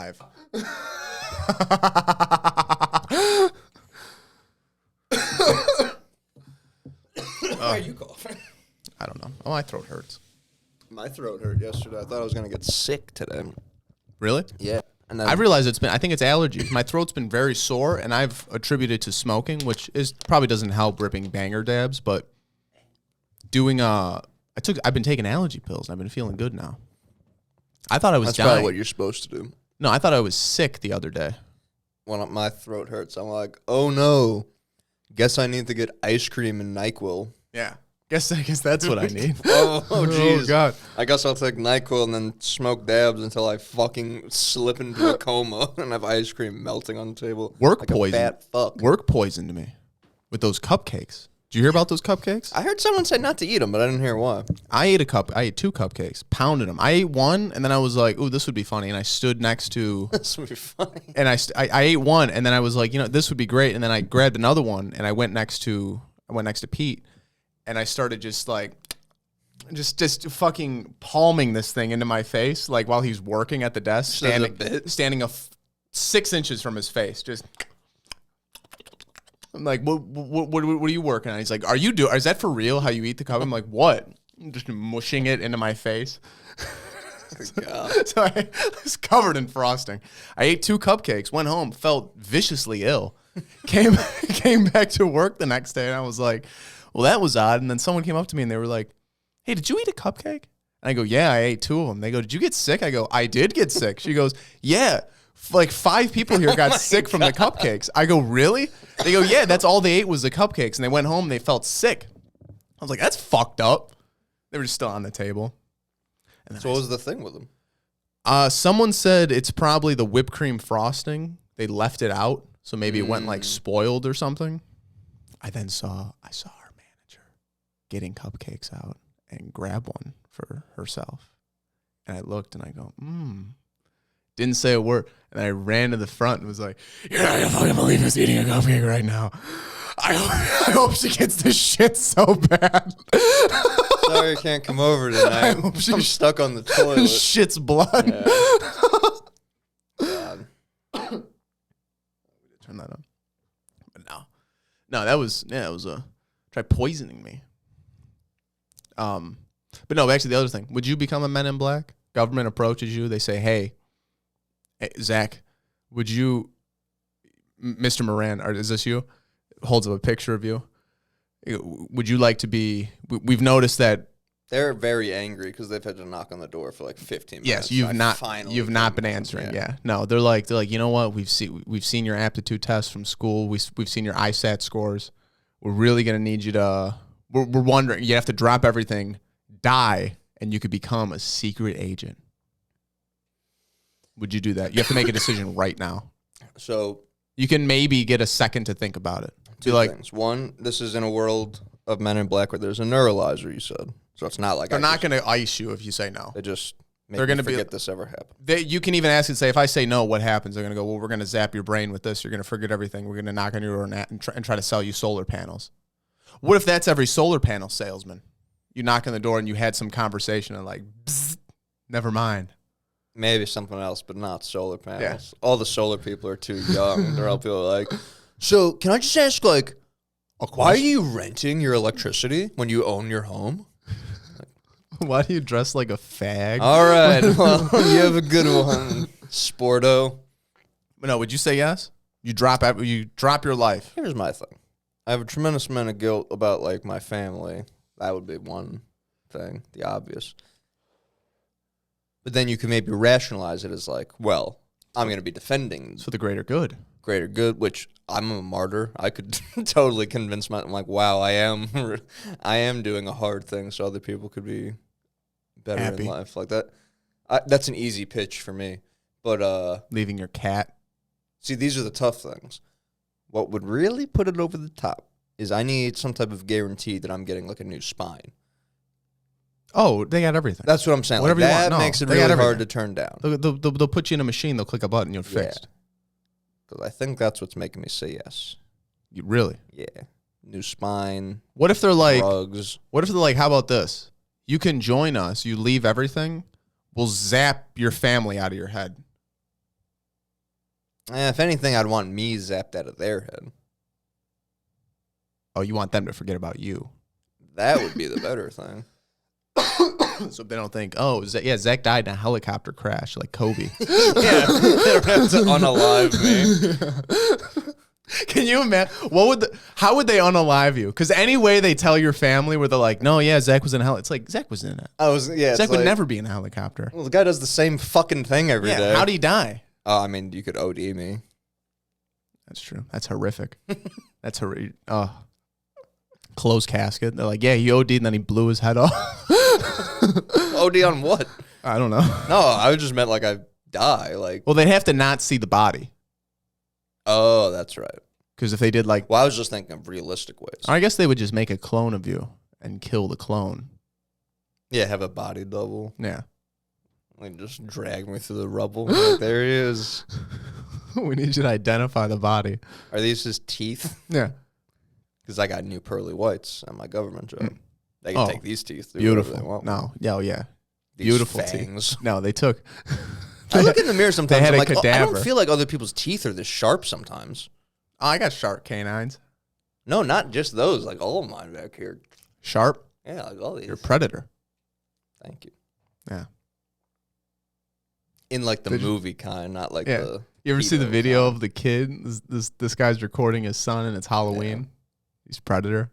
alive. Why are you coughing? I don't know. Oh, my throat hurts. My throat hurt yesterday. I thought I was gonna get sick today. Really? Yeah. And then I realize I think it's allergies. My throat's been very sore, and I've attributed it to smoking, which is probably doesn't help ripping banger dabs, but I've been taking allergy pills, and I've been feeling good now. I thought I was that's dying. probably what you're supposed to do. No, I thought I was sick the other day. When my throat hurts, I'm like, oh no. Guess I need to get ice cream and NyQuil. Yeah. I guess that's what I need. Oh, jeez. Oh, God. I guess I'll take NyQuil and then smoke dabs until I fucking slip into a coma and have ice cream melting on the table. Work like poison. A fat fuck. Work poisoned me with those cupcakes. Did you hear about those cupcakes? I heard someone say not to eat them, but I didn't hear why. I ate 2 cupcakes, pounded them. I ate one, and then I was like, ooh, this would be funny. And I stood next to... This would be funny. And I ate one, and then I was like, this would be great. And then I grabbed another one, and I went next to Pete, and I started just fucking palming this thing into my face, like while he's working at the desk, standing 6 inches from his face, just... I'm like, what are you working on? He's like, is that for real how you eat the cup? I'm like, what? I'm just mushing it into my face. God. So I was covered in frosting. I ate 2 cupcakes, went home, felt viciously ill. Came back to work the next day, and I was like, well, that was odd. And then someone came up to me, and they were like, hey, did you eat a cupcake? And I go, yeah, I ate 2 of them. They go, did you get sick? I go, I did get sick. She goes, yeah. Like 5 people here got sick from the cupcakes. I go, really? They go, yeah, that's all they ate was the cupcakes. And they went home and they felt sick. I was like, that's fucked up. They were just still on the table. And So what was the thing with them? Someone said it's probably the whipped cream frosting. They left it out. So maybe it went like spoiled or something. I saw our manager getting cupcakes out and grab one for herself. And I looked and I go, Didn't say a word. And I ran to the front and was like, you're not going to fucking believe who's eating a cupcake right now. I hope she gets this shit so bad. Sorry I can't come over tonight. I'm stuck on the toilet. Shit's blood. Yeah. God. Turn that on. But no, that was try poisoning me. But no, actually the other thing, would you become a Men in Black? Government approaches you, they say, hey, Zach, would you, Mr. Moran, is this you? Holds up a picture of you. Would you like to be, we've noticed that. They're very angry because they've had to knock on the door for like 15 minutes. Yes, you've not been answering. Yeah. No, they're like, you know what? We've seen your aptitude tests from school. We've seen your ISAT scores. We're really going to need you to, we're wondering, you have to drop everything, die, and you could become a secret agent. Would you do that? You have to make a decision right now. So you can maybe get a second to think about it. Two things. One, this is in a world of Men in Black where there's a neuralizer, you said. So it's not like they're not going to ice you if you say no. They just make they're me forget this ever happened. You can even ask and say, if I say no, what happens? They're going to go, well, we're going to zap your brain with this. You're going to forget everything. We're going to knock on your door and try to sell you solar panels. What if that's every solar panel salesman? You knock on the door and you had some conversation and like, never mind. Maybe something else, but not solar panels. Yeah. All the solar people are too young. They're all people like, so can I just ask, like, why are you renting your electricity when you own your home? Why do you dress like a fag? All right. Well, you have a good one, Sporto. But no, would you say yes? You drop your life. Here's my thing. I have a tremendous amount of guilt about, like, my family. That would be one thing, the obvious. But then you can maybe rationalize it as like, well, I'm going to be defending. For the greater good. Greater good, which I'm a martyr. I could totally convince I'm like, wow, I am doing a hard thing so other people could be better happy in life. Like that. That's an easy pitch for me. But leaving your cat. See, these are the tough things. What would really put it over the top is I need some type of guarantee that I'm getting like a new spine. Oh, they got everything. That's what I'm saying. Whatever like, you want. that makes it really hard to turn down. They'll put you in a machine. They'll click a button. You're fixed. Because I think that's what's making me say yes. You really? Yeah. New spine. What if they're like, drugs. What if they're like, how about this? You can join us. You leave everything. We'll zap your family out of your head. If anything, I'd want me zapped out of their head. Oh, you want them to forget about you. That would be the better thing. So they don't think, oh, Zach died in a helicopter crash like Kobe. Yeah, they don't have to unalive me. Can you imagine? How would they unalive you? Because any way they tell your family where they're like, no, yeah, Zach was in a helicopter. It's like, Zach was in it. Zach would never be in a helicopter. Well, the guy does the same fucking thing every day. How'd he die? Oh, I mean, you could OD me. That's true. That's horrific. That's horrific. Oh. Closed casket. They're like, yeah, he OD'd and then he blew his head off. OD on what? I don't know. No, I just meant like I die. Like, well, they'd have to not see the body. Oh, that's right. Because if they did like... Well, I was just thinking of realistic ways. I guess they would just make a clone of you and kill the clone. Yeah, have a body double. Yeah. Like, just drag me through the rubble. Like, there he is. We need you to identify the body. Are these his teeth? Yeah. Because I got new pearly whites on my government job. They can take these teeth. Beautiful. They want. No. Yeah, yeah. These Beautiful fangs. teeth. No, they took... I look in the mirror sometimes. They had I'm a like, cadaver. I don't feel like other people's teeth are this sharp sometimes. Oh, I got sharp canines. No, not just those. Like all of mine back here. Sharp? Yeah, like all these. You're a predator. Thank you. Yeah. In like the movie kind, not like the... You ever see the video of the kid? This guy's recording his son and it's Halloween. Yeah. He's predator.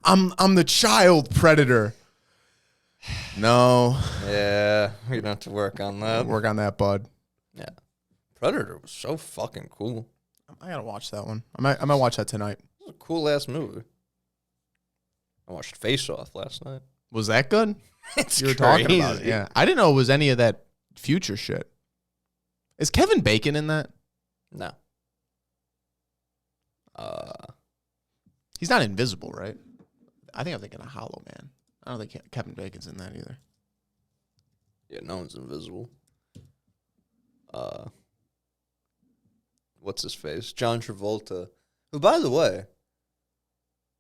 I'm the child predator. No. Yeah, we don't have to work on that. Work on that, bud. Yeah. Predator was so fucking cool. I gotta watch that one. I might watch that tonight. It was a cool ass movie. I watched Face Off last night. Was that good? It's you were crazy. talking about it. Yeah. I didn't know it was any of that future shit. Is Kevin Bacon in that? No. He's not invisible, right? I think I'm thinking of Hollow Man. I don't think Kevin Bacon's in that either. Yeah, no one's invisible. What's his face? John Travolta. Who, by the way,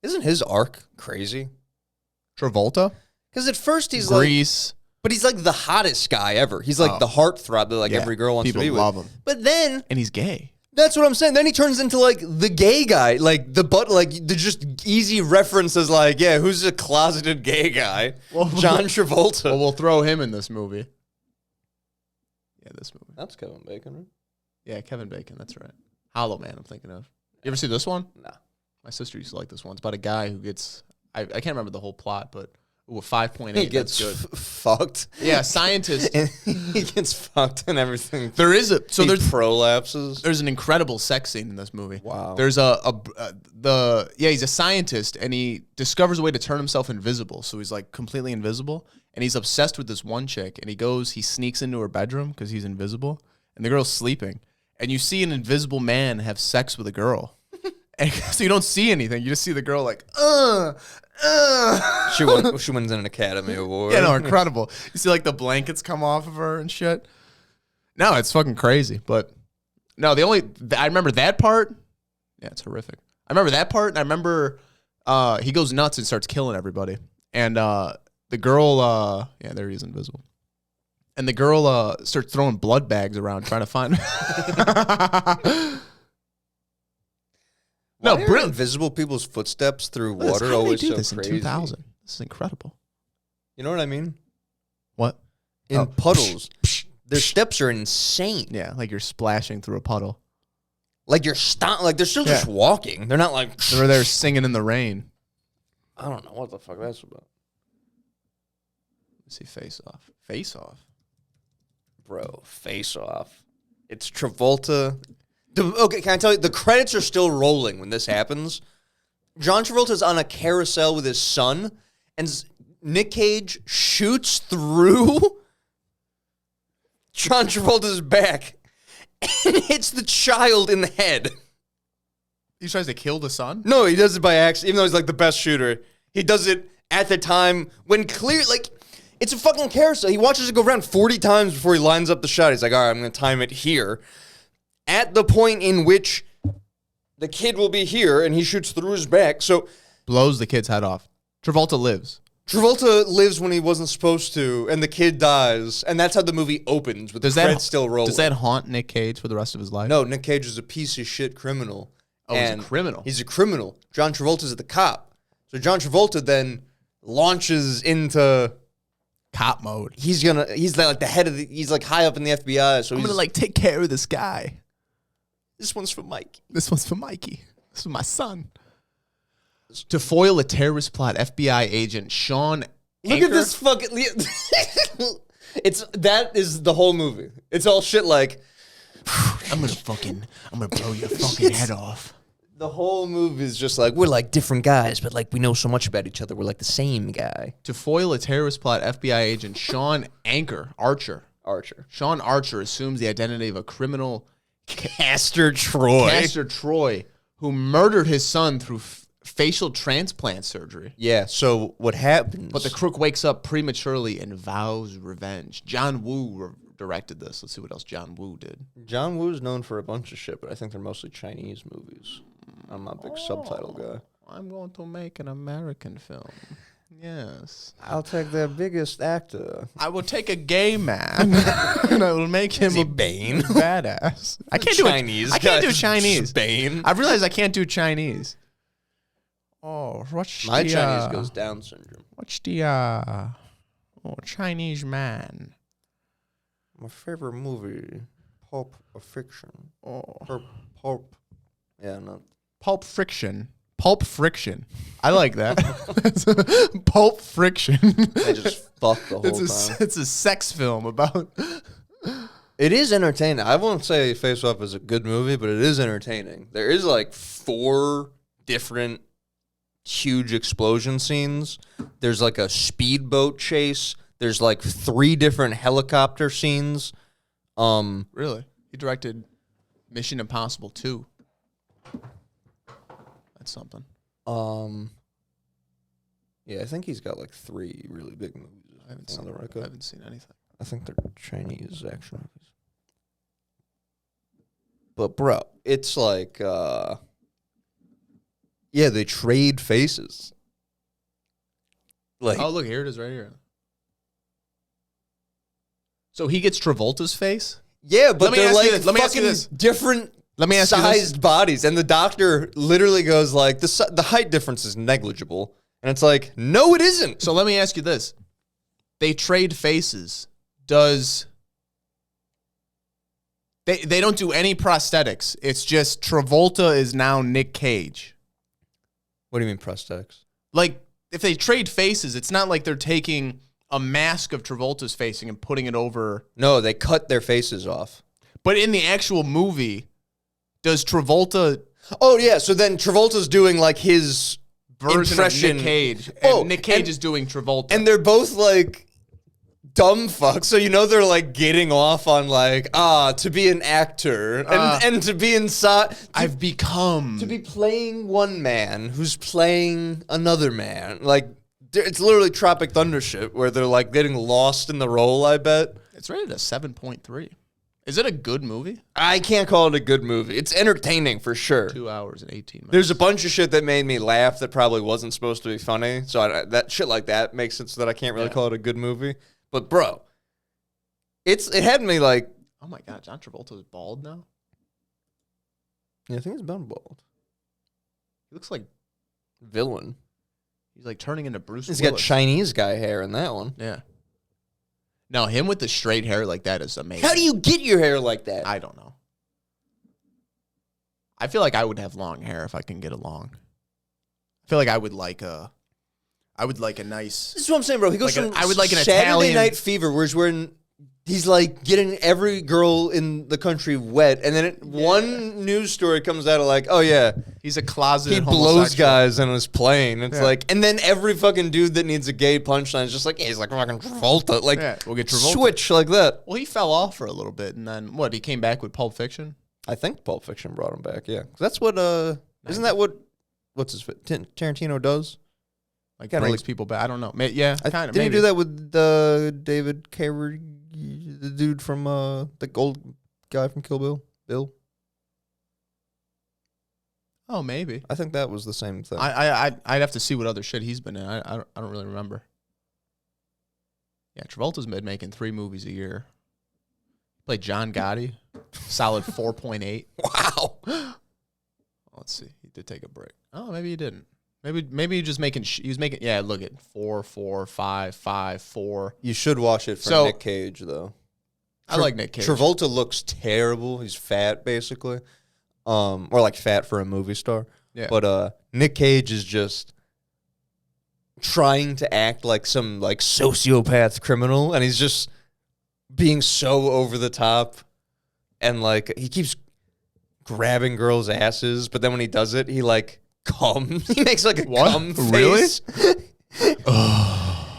isn't his arc crazy? Travolta? Because at first he's Grease. But he's like the hottest guy ever. He's like the heartthrob that like every girl wants to be with. People love him. But then... And he's gay. That's what I'm saying. Then he turns into like the gay guy. Like the just easy references like, yeah, who's a closeted gay guy? Well, John Travolta. Well, we'll throw him in this movie. Yeah, this movie. That's Kevin Bacon, right? Yeah, Kevin Bacon. That's right. Hollow Man, I'm thinking of. You ever see this one? No. My sister used to like this one. It's about a guy who gets... I can't remember the whole plot, but... Ooh, 5.8. He gets fucked. Yeah, scientist. He gets fucked and everything. There is a... So there's prolapses. There's an incredible sex scene in this movie. Wow. There's he's a scientist, and he discovers a way to turn himself invisible. So he's like completely invisible, and he's obsessed with this one chick, and he sneaks into her bedroom because he's invisible, and the girl's sleeping. And you see an invisible man have sex with a girl. And so you don't see anything. You just see the girl like, She wins an Academy Award. Yeah, no, incredible. You see like the blankets come off of her and shit. No, it's fucking crazy. But no, I remember that part. Yeah, it's horrific. I remember that part, and I remember he goes nuts and starts killing everybody. And the girl, yeah, there he is, invisible. And the girl starts throwing blood bags around trying to find... Why are invisible people's footsteps through water always so this crazy? In 2000. This is incredible. You know what I mean? What? In puddles, their steps are insane. Yeah, like you're splashing through a puddle. Like they're still just walking. They're not like they're there singing in the rain. I don't know what the fuck that's about. Let's see, Face Off. Face Off. Bro, Face Off. It's Travolta. Okay, can I tell you? The credits are still rolling when this happens. John Travolta's on a carousel with his son, and Nick Cage shoots through John Travolta's back and hits the child in the head. He tries to kill the son? No, he does it by accident, even though he's like the best shooter. He does it at the time when it's a fucking carousel. He watches it go around 40 times before he lines up the shot. He's like, all right, I'm going to time it here. At the point in which the kid will be here, and he shoots through his back. So blows the kid's head off. Travolta lives. Travolta lives when he wasn't supposed to, and the kid dies, and that's how the movie opens with the credits still rolling. Does that haunt Nick Cage for the rest of his life? No, Nick Cage is a piece of shit criminal. Oh, he's a criminal. He's a criminal. John Travolta's the cop. So John Travolta then launches into cop mode. He's like the head of he's like high up in the FBI. So I'm gonna like take care of this guy. This one's for Mike. This one's for Mikey. This is my son. To foil a terrorist plot, FBI agent Sean Look at this fucking... That is the whole movie. It's all shit like... I'm gonna blow your fucking head off. The whole movie is just like, we're like different guys, but like we know so much about each other. We're like the same guy. To foil a terrorist plot, FBI agent Sean Archer. Sean Archer assumes the identity of a criminal... Castor Troy, who murdered his son through facial transplant surgery. Yeah, so what happens... But the crook wakes up prematurely and vows revenge. John Woo directed this. Let's see what else John Woo did. John Woo's known for a bunch of shit, but I think they're mostly Chinese movies. I'm not a big subtitle guy. I'm going to make an American film. Yes. I'll take their biggest actor. I will take a gay man and I will make him a Bane badass. I can't do Chinese. I can't do Chinese. Bane. I've realized I can't do Chinese. Oh, what's my Chinese goes Down syndrome. What's the Chinese man? My favorite movie, Pulp Fiction. Oh, Pulp. Yeah, no. Pulp Friction. Pulp Friction. I like that. Pulp Friction. They just fuck the whole time. It's a sex film about... It is entertaining. I won't say Face Off is a good movie, but it is entertaining. There is like 4 different huge explosion scenes. There's like a speedboat chase. There's like 3 different helicopter scenes. Really? He directed Mission Impossible 2. That's something. Yeah, I think he's got like 3 really big movies. I haven't seen anything. I think they're Chinese action movies. But bro, it's like yeah, they trade faces. Like, oh, look, here it is right here. So he gets Travolta's face? Yeah, but they're like fucking different sized bodies. And the doctor literally goes like, the height difference is negligible. And it's like, no, it isn't. So let me ask you this. They trade faces. Does... They don't do any prosthetics. It's just Travolta is now Nick Cage. What do you mean prosthetics? Like, if they trade faces, it's not like they're taking a mask of Travolta's facing and putting it over... No, they cut their faces off. But in the actual movie, does Travolta... Oh, yeah, so then Travolta's doing, like, his version impression of Nick Cage. And Nick Cage is doing Travolta. And they're both, like, dumb fucks. So, you know, they're, like, getting off on, like, to be an actor. And to be inside... I've become... To be playing one man who's playing another man. Like... It's literally Tropic Thunder shit where they're like getting lost in the role, I bet. It's rated a 7.3. Is it a good movie? I can't call it a good movie. It's entertaining for sure. 2 hours and 18 minutes. There's a bunch of shit that made me laugh that probably wasn't supposed to be funny. So that shit like that makes it so that I can't really call it a good movie. But bro, it had me like... Oh my God, John Travolta is bald now? Yeah, I think he's been bald. He looks like... Villain. He's like turning into Bruce Willis. He's got Chinese guy hair in that one. Yeah. No, him with the straight hair like that is amazing. How do you get your hair like that? I don't know. I feel like I would have long hair if I can get it long. I feel like I would like a nice... This is what I'm saying, bro. He goes like from I would like an Saturday Italian... Night Fever, where he's like getting every girl in the country wet, and then one news story comes out of like, oh yeah, he's a closeted he blows guys on his plane. It's like, and then every fucking dude that needs a gay punchline is just like, he's like fucking Travolta. Like, we'll get Travolta. Switch like that. Well, he fell off for a little bit, and then what? He came back with Pulp Fiction. I think Pulp Fiction brought him back. Yeah, that's what. Isn't that what's his Tarantino does? Like brings people back. I don't know. Yeah, kind of. Did he do that with David Carradine? The dude from the old guy from Kill Bill, Bill. Oh, maybe. I think that was the same thing. I'd have to see what other shit he's been in. I don't really remember. Yeah, Travolta's been making 3 movies a year. Played John Gotti, solid 4.8. Wow. Let's see. He did take a break. Oh, maybe he didn't. Maybe he just making. He was making. Yeah, look at 4, 4, 5, 5, 4. You should watch it for Nick Cage though. I like Nick Cage. Travolta looks terrible. He's fat basically, or like fat for a movie star. Yeah. But Nick Cage is just trying to act like some like sociopath criminal, and he's just being so over the top, and like he keeps grabbing girls' asses, but then when he does it, he like cum. He makes like a cum face. Really?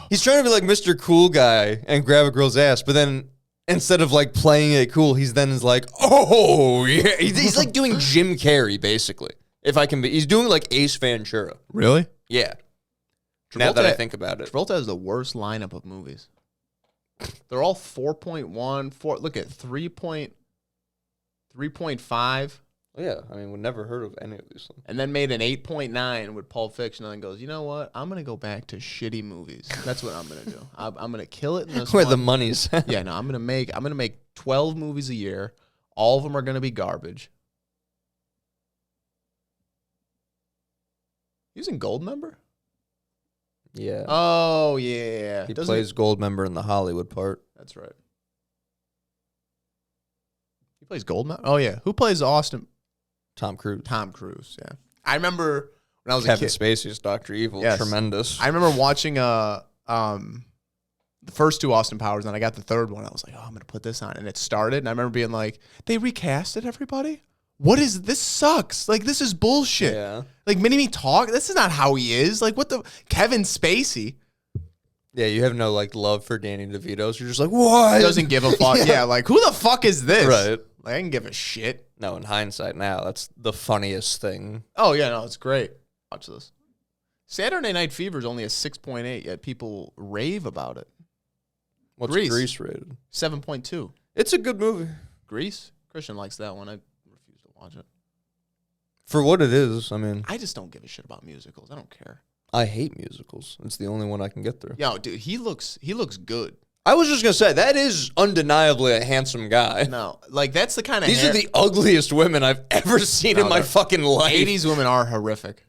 He's trying to be like Mr. Cool Guy and grab a girl's ass, but then instead of like playing it cool, he's like, oh yeah. He's like doing Jim Carrey basically. If I can be, he's doing like Ace Ventura. Really? Yeah. Now that I think about it, Travolta has the worst lineup of movies. They're all 4.1, 4. Look at 3.5. yeah. I mean, we've never heard of any of these things. And then made an 8.9 with Pulp Fiction, and then goes, you know what? I'm gonna go back to shitty movies. That's what I'm gonna do. I'm gonna kill it in this Where one. the money's at. Yeah, no, I'm gonna make 12 movies a year. All of them are gonna be garbage. Using Goldmember? Yeah. Oh yeah. He plays Goldmember in the Hollywood part. That's right. He plays Goldmember? Oh yeah. Who plays Austin? Tom Cruise. Tom Cruise, yeah. I remember when I was Kevin a kid. Spacey's Dr. Evil. Yes. Tremendous. I remember watching the first 2 Austin Powers, and I got the third one. I was like, oh, I'm gonna put this on. And it started, and I remember being like, they recasted everybody? What is this? Sucks. Like, this is bullshit. Yeah. Like, Mini-Me talk. This is not how he is. Like, what the Kevin Spacey Yeah, you have no like love for Danny DeVito. So you're just like, what? doesn't give a fuck. Yeah, like, who the fuck is this? Right. Like, I can give a shit. No, in hindsight now, that's the funniest thing. Oh, yeah, no, it's great. Watch this. Saturday Night Fever is only a 6.8, yet people rave about it. What's Grease. Grease rated? 7.2. It's a good movie. Grease? Christian likes that one. I refuse to watch it. For what it is, I mean, I just don't give a shit about musicals. I don't care. I hate musicals. It's the only one I can get through. Yo, dude, he looks good. I was just going to say, that is undeniably a handsome guy. No, like, that's the kind of These are the ugliest women I've ever seen in my fucking life. 80s women are horrific.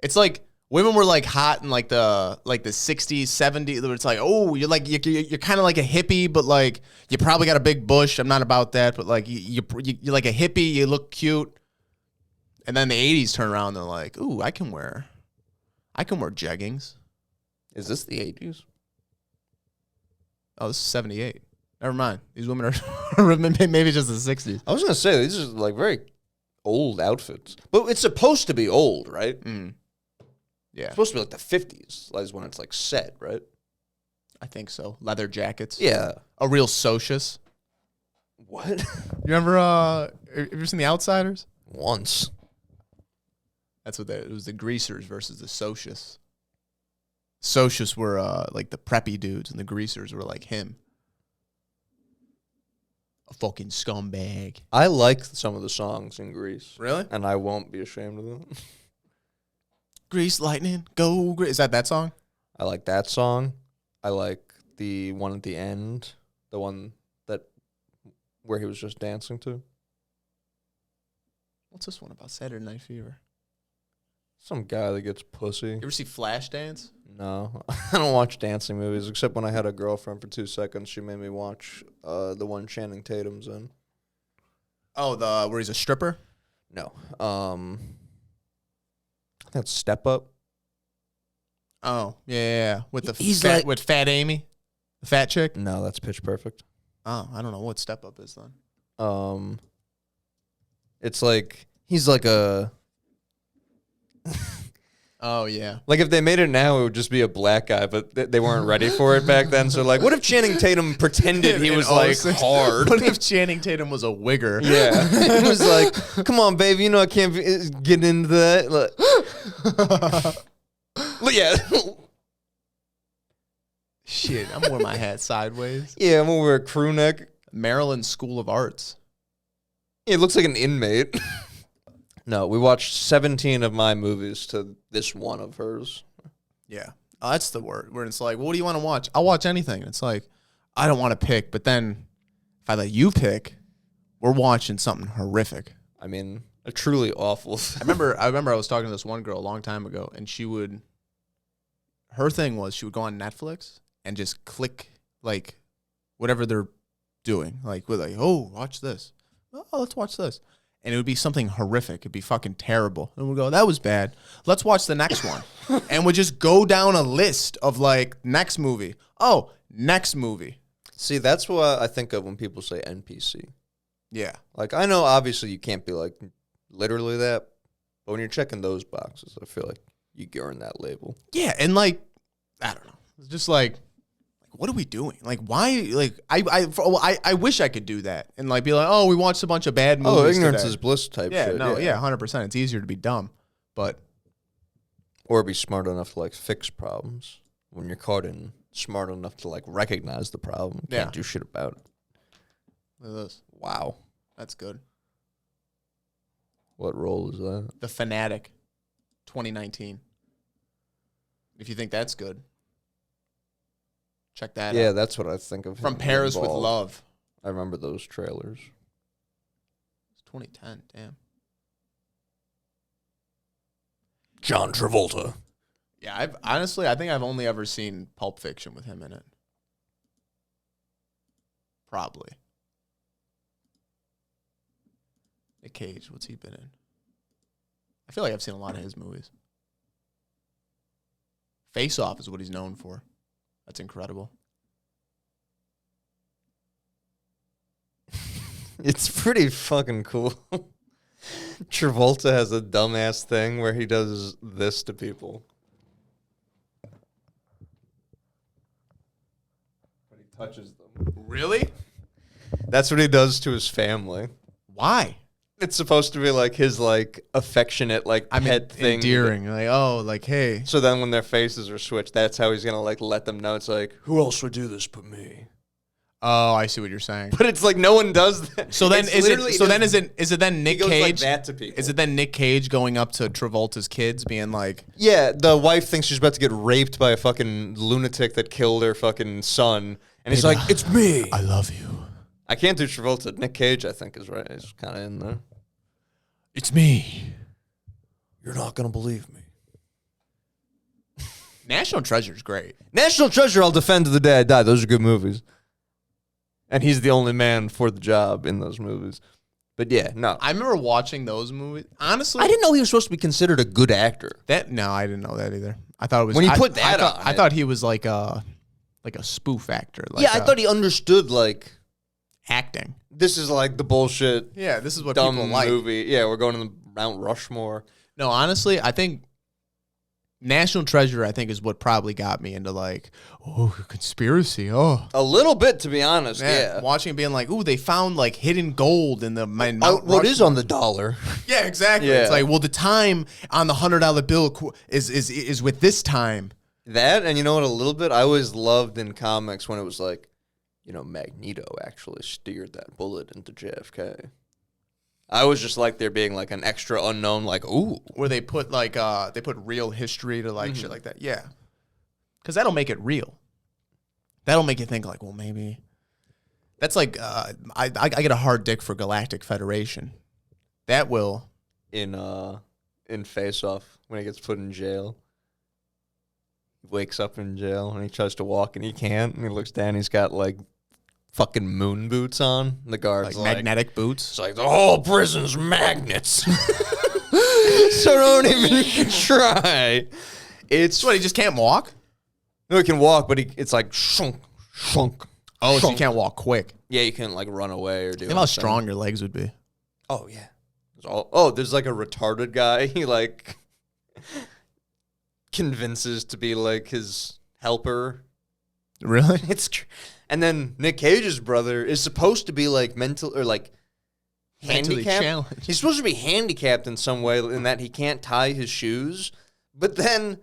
It's like women were like hot in like the 60s, 70s. It's like, oh, you're kind of like a hippie, but like you probably got a big bush. I'm not about that, but like you're like a hippie. You look cute. And then the 80s turn around. And they're like, ooh, I can wear jeggings. Is this the 80s? Oh, this is 78. Never mind. These women are maybe just the 60s. I was going to say, these are like very old outfits. But it's supposed to be old, right? Mm. Yeah, It's supposed to be like the 50s, is when it's like set, right? I think so. Leather jackets. Yeah. A real socius. What? You remember? Have you ever seen The Outsiders? Once. That's what it was. The greasers versus the socius. Socius were like the preppy dudes, and the greasers were like him. A fucking scumbag. I like some of the songs in Grease. Really? And I won't be ashamed of them. Grease lightning, go Grease. Is that song? I like that song. I like the one at the end, the one where he was just dancing to. What's this one about? Saturday Night Fever. Some guy that gets pussy. You ever see Flashdance? No, I don't watch dancing movies except when I had a girlfriend for 2 seconds. She made me watch the one Channing Tatum's in. Oh, where he's a stripper? No, I think that's Step Up. Oh, yeah. With the He's fat, like- with Fat Amy, the fat chick. No, that's Pitch Perfect. Oh, I don't know what Step Up is then. It's like he's like a. Oh yeah. Like if they made it now, it would just be a black guy, but they weren't ready for it back then. So like, what if Channing Tatum pretended he was like hard? What if Channing Tatum was a wigger? Yeah, it was like, come on, baby, you know I can't get into that. Like, yeah, Shit, I'm wearing my hat sideways. yeah, I'm gonna wear a crew neck. Maryland School of Arts. It looks like an inmate. No, we watched 17 of my movies to this one of hers. Yeah. Oh, that's the word. Where it's like, well, what do you want to watch? I'll watch anything. It's like, I don't want to pick. But then if I let you pick, we're watching something horrific. I mean, a truly awful. I remember I was talking to this one girl a long time ago, and her thing was she would go on Netflix and just click like whatever they're doing. Like, we're like, oh, watch this. Oh, let's watch this. And it would be something horrific. It'd be fucking terrible. And we'd go, that was bad. Let's watch the next one. And we'd just go down a list of like, next movie. Oh, next movie. See, that's what I think of when people say NPC. Yeah. Like, I know obviously you can't be like literally that, but when you're checking those boxes, I feel like you earn that label. Yeah, and like, I don't know. It's just like, what are we doing? Like, why? Like, I wish I could do that and like be like, oh, we watched a bunch of bad movies. Oh, ignorance today. is bliss type Yeah, shit. no, yeah, 100%. It's easier to be dumb, but or be smart enough to like fix problems. When you're caught in smart enough to like recognize the problem, you can't do shit about it. Look at this. Wow, That's good. what role is that? The Fanatic, 2019. If you think that's good, check that out. Yeah, that's what I think of. From him Paris with involved. Love. I remember those trailers. It's 2010. Damn. John Travolta. Yeah, I think I've only ever seen Pulp Fiction with him in it. Probably. Nick Cage, what's he been in? I feel like I've seen a lot of his movies. Face Off is what he's known for. That's incredible. It's pretty fucking cool. Travolta has a dumbass thing where he does this to people. When he touches them. Really? That's what he does to his family. Why? It's supposed to be like his like affectionate like pet thing. Endearing. Like, oh, like, hey. So then when their faces are switched, that's how he's gonna like let them know. It's like, who else would do this but me? Oh, I see what you're saying. But it's like no one does that. So then It's literally is it then Nick he goes Cage? like that to people. Is it then Nick Cage going up to Travolta's kids being like, Yeah, the wife thinks she's about to get raped by a fucking lunatic that killed her fucking son, and he's like, "It's me. I love you. I can't do Travolta. Nick Cage, I think, is right. He's kind of in there. It's me. You're not gonna believe me. National Treasure's great. National Treasure, I'll defend to the day I die. Those are good movies. And he's the only man for the job in those movies. But yeah, no. I remember watching those movies. Honestly, I didn't know he was supposed to be considered a good actor. no, I didn't know that either. I thought it was When you I- put that on I it. thought he was like a spoof actor. Like Yeah, I thought he understood, like, acting. this is like the bullshit, Yeah, this is what dumb people like. movie. Yeah, we're going to the Mount Rushmore. No, honestly, I think National Treasure, I think, is what probably got me into like, oh, conspiracy. Oh, A little bit, to be honest, yeah. Watching it being like, ooh, they found like hidden gold in the Mount What is Rushmore. on the dollar? Yeah, exactly. Yeah. It's like, well, the time on the $100 bill is with this time. That, and you know what, a little bit, I always loved in comics when it was like, you know, Magneto actually steered that bullet into JFK. I was just like there being like an extra unknown, like, ooh. Where they put like they put real history to like shit like that. Yeah, because that'll make it real. That'll make you think like, well, maybe that's like I get a hard dick for Galactic Federation. That will In Face Off, when he gets put in jail. He wakes up in jail and he tries to walk and he can't. And he looks down, he's got like fucking moon boots on. The guard's like magnetic boots. It's like the whole prison's magnets. So don't even try. It's What, he just can't walk? no, he can walk, but it's like shunk. Oh, so you shunk. can't walk quick. Yeah, you can't like run away or do. Think how anything. strong your legs would be. Oh yeah. There's like a retarded guy. He like convinces to be like his helper. Really? And then Nick Cage's brother is supposed to be like mental or like Mentally handicapped. challenged. He's supposed to be handicapped in some way in that he can't tie his shoes. But then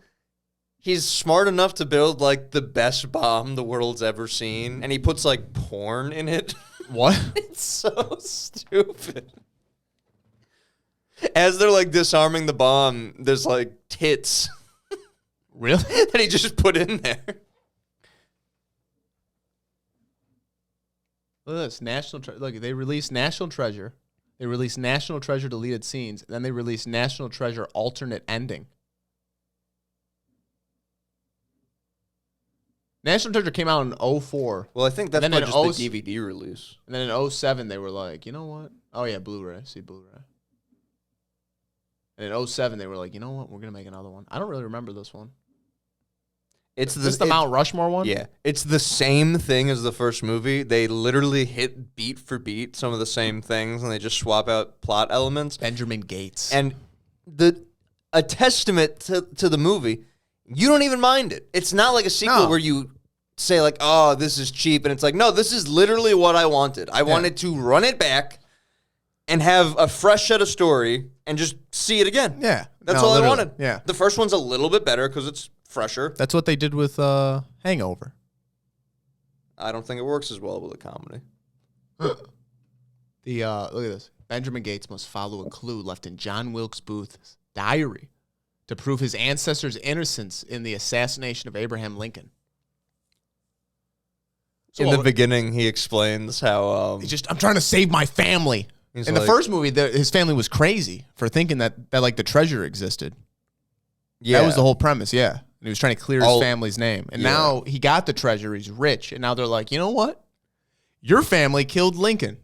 he's smart enough to build like the best bomb the world's ever seen, and he puts like porn in it. What? It's so stupid. As they're like disarming the bomb, there's like tits Really? that he just put in there. Look at this. Look, they released National Treasure. They released National Treasure deleted scenes. And then they released National Treasure alternate ending. National Treasure came out in 2004. Well, I think that's then just the DVD release. And then in 2007, they were like, you know what? Oh, yeah, Blu-ray. See, Blu-ray. And in 2007, they were like, you know what? We're going to make another one. I don't really remember this one. Is this the Mount Rushmore one? Yeah. It's the same thing as the first movie. They literally hit beat for beat some of the same things, and they just swap out plot elements. Benjamin Gates. And a testament to the movie, you don't even mind it. It's not like a sequel where you say like, oh, this is cheap. And it's like, no, this is literally what I wanted. I wanted to run it back and have a fresh set of story and just see it again. Yeah. That's all I wanted. Yeah. The first one's a little bit better because it's fresher. That's what they did with Hangover. I don't think it works as well with a comedy. Look at this. Benjamin Gates must follow a clue left in John Wilkes Booth's diary to prove his ancestors' innocence in the assassination of Abraham Lincoln. So in the beginning, he explains how I'm trying to save my family. In the first movie, his family was crazy for thinking that like the treasure existed. Yeah, that was the whole premise. Yeah, and he was trying to clear his family's name, and now he got the treasure. He's rich, and now they're like, you know what? Your family killed Lincoln.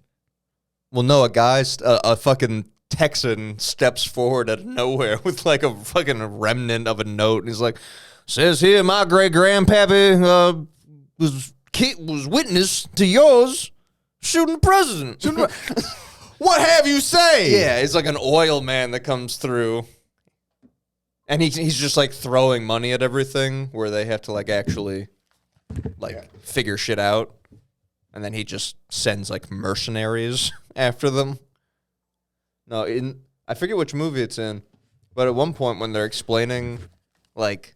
Well, no, a fucking Texan steps forward out of nowhere with like a fucking remnant of a note, and he's like, "Says here, my great grandpappy was witness to yours shooting the president." What have you say? Yeah, it's like an oil man that comes through. And he's just like throwing money at everything where they have to like actually figure shit out. And then he just sends like mercenaries after them. No, I forget which movie it's in, but at one point when they're explaining like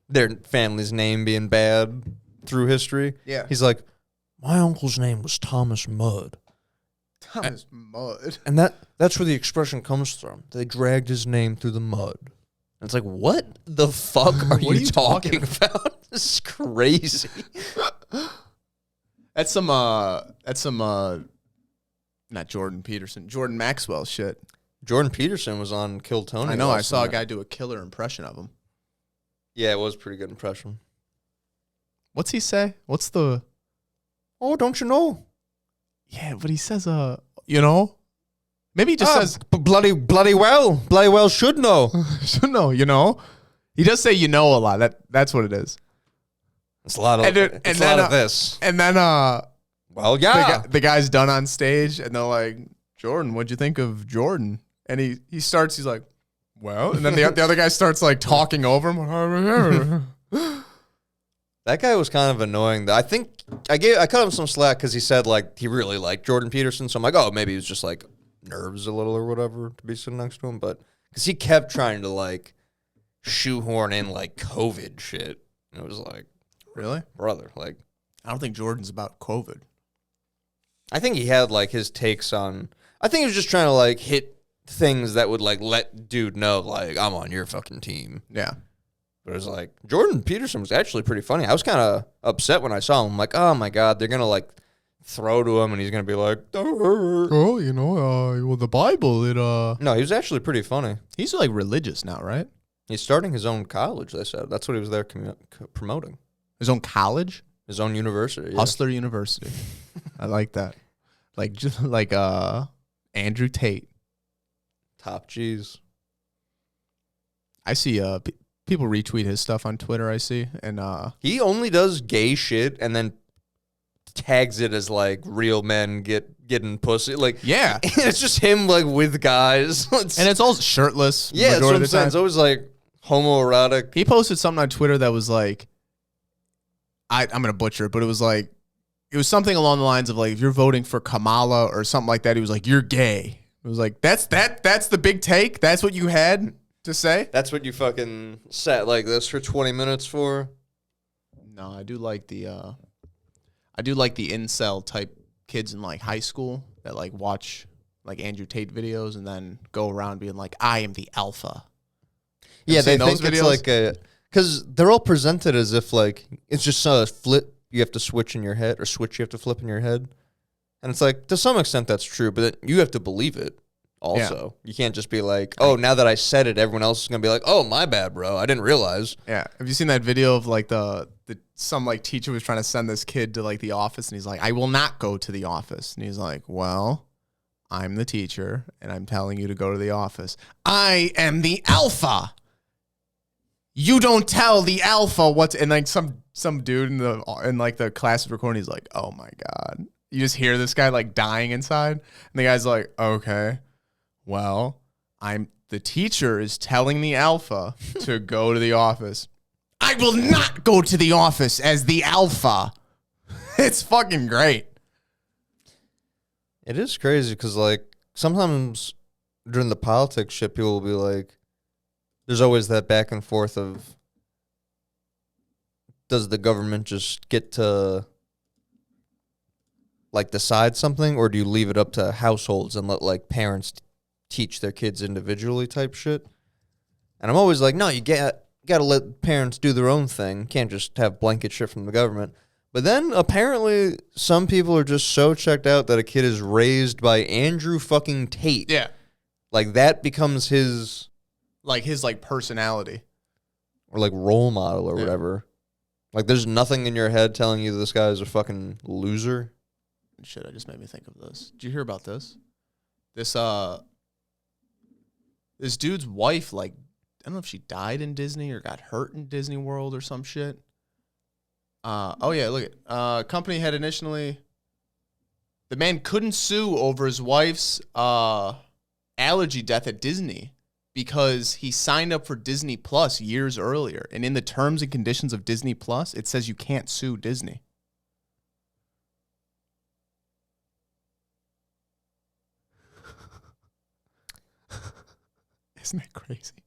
their family's name being bad through history, he's like, my uncle's name was Thomas Mudd. Thomas Mudd. And that's where the expression comes from. They dragged his name through the mud. And it's like, what the fuck are you talking about? This is crazy. That's some not Jordan Peterson, Jordan Maxwell shit. Jordan Peterson was on Kill Tony. I know, I saw a guy do a killer impression of him. Yeah, it was a pretty good impression. What's he say? What's the... Oh, don't you know? Yeah, but he says, you know? Maybe he just says... Bloody well should know. Should know, you know? He does say you know a lot. That's what it is. It's a lot of, of this. And then... well, yeah. The guy's done on stage, and they're like, Jordan, what'd you think of Jordan? And he starts, he's like, well... And then the other guy starts, like, talking over him. That guy was kind of annoying. I think I cut him some slack because he said like he really liked Jordan Peterson. So I'm like, oh, maybe he was just like nerves a little or whatever to be sitting next to him. But because he kept trying to like shoehorn in like COVID shit, and it was like, really, brother? Like, I don't think Jordan's about COVID. I think he had like his takes on. I think he was just trying to like hit things that would like let dude know like I'm on your fucking team. Yeah. But it was like, Jordan Peterson was actually pretty funny. I was kind of upset when I saw him. I'm like, oh, my God, they're going to, like, throw to him, and he's going to be like, oh, you know, well, the Bible, it... No, he was actually pretty funny. He's, like, religious now, right? He's starting his own college, they said. That's what he was there promoting. His own college? His own university. Yeah. Hustler University. I like that. Like, just like Andrew Tate. Top G's. I see... people retweet his stuff on Twitter, I see. And he only does gay shit and then tags it as like real men getting pussy. Like, yeah. It's just him like with guys. And it's all shirtless. Yeah, that's what I'm saying. It's always like homoerotic. He posted something on Twitter that was like, I'm going to butcher it, but it was like, it was something along the lines of like, if you're voting for Kamala or something like that, he was like, you're gay. It was like, that's the big take? That's what you had to say? That's what you fucking sat like this for 20 minutes for? No, I do like the incel type kids in like high school that like watch like Andrew Tate videos and then go around being like, I am the alpha. Yeah, they think it's like a Because they're all presented as if, like, it's just a flip you have to switch in your head, or switch you have to flip in your head. And it's like, to some extent, that's true, but you have to believe it also. Yeah. You can't just be like, oh, now that I said it, everyone else is going to be like, oh, my bad, bro. I didn't realize. Yeah. Have you seen that video of, like, some, like, teacher was trying to send this kid to, like, the office, and he's like, I will not go to the office. And he's like, well, I'm the teacher, and I'm telling you to go to the office. I am the alpha. You don't tell the alpha what's, and like some dude in the class is recording. He's like, oh my God. You just hear this guy like dying inside. And the guy's like, okay, well, the teacher is telling the alpha to go to the office. I will not go to the office as the alpha. It's fucking great. It is crazy because, like, sometimes during the politics shit, people will be like, there's always that back and forth of, does the government just get to, like, decide something, or do you leave it up to households and let, like, parents teach their kids individually type shit? And I'm always like, no, you got to let parents do their own thing. Can't just have blanket shit from the government. But then apparently some people are just so checked out that a kid is raised by Andrew fucking Tate. Yeah. Like, that becomes his personality. Or, like, role model or whatever. Like, there's nothing in your head telling you this guy is a fucking loser. Shit, I just made me think of this. Did you hear about this? This dude's wife, like, I don't know if she died in Disney or got hurt in Disney World or some shit. Oh yeah, look at company had initially, the man couldn't sue over his wife's allergy death at Disney because he signed up for Disney Plus years earlier, and in the terms and conditions of Disney Plus, it says you can't sue Disney. Isn't that crazy?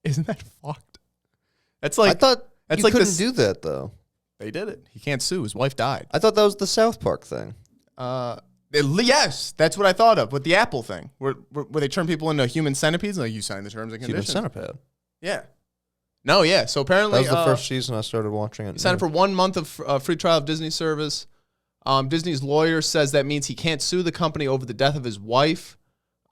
Isn't that fucked? That's like, I thought that's you like couldn't do that, though. They did it. He can't sue. His wife died. I thought that was the South Park thing. Yes, that's what I thought of with the Apple thing, where they turn people into human centipedes. Like, you sign the terms and conditions. Human centipede. Yeah. No, yeah. So apparently, that was the first season I started watching it. He signed up for 1 month of free trial of Disney service. Disney's lawyer says that means he can't sue the company over the death of his wife.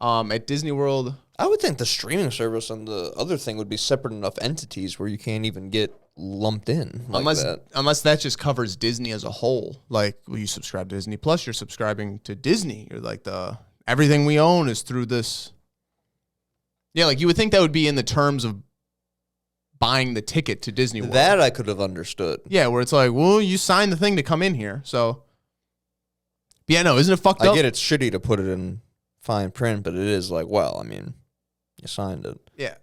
At Disney World, I would think the streaming service and the other thing would be separate enough entities where you can't even get lumped in like that. Unless that just covers Disney as a whole. Like, well, you subscribe to Disney Plus, you're subscribing to Disney. You're like, everything we own is through this. Yeah, like you would think that would be in the terms of buying the ticket to Disney World. That I could have understood. Yeah, where it's like, well, you signed the thing to come in here, so. But yeah, no, isn't it fucked up? I get it's shitty to put it in fine print, but it is like, well, I mean, you signed it. Yeah.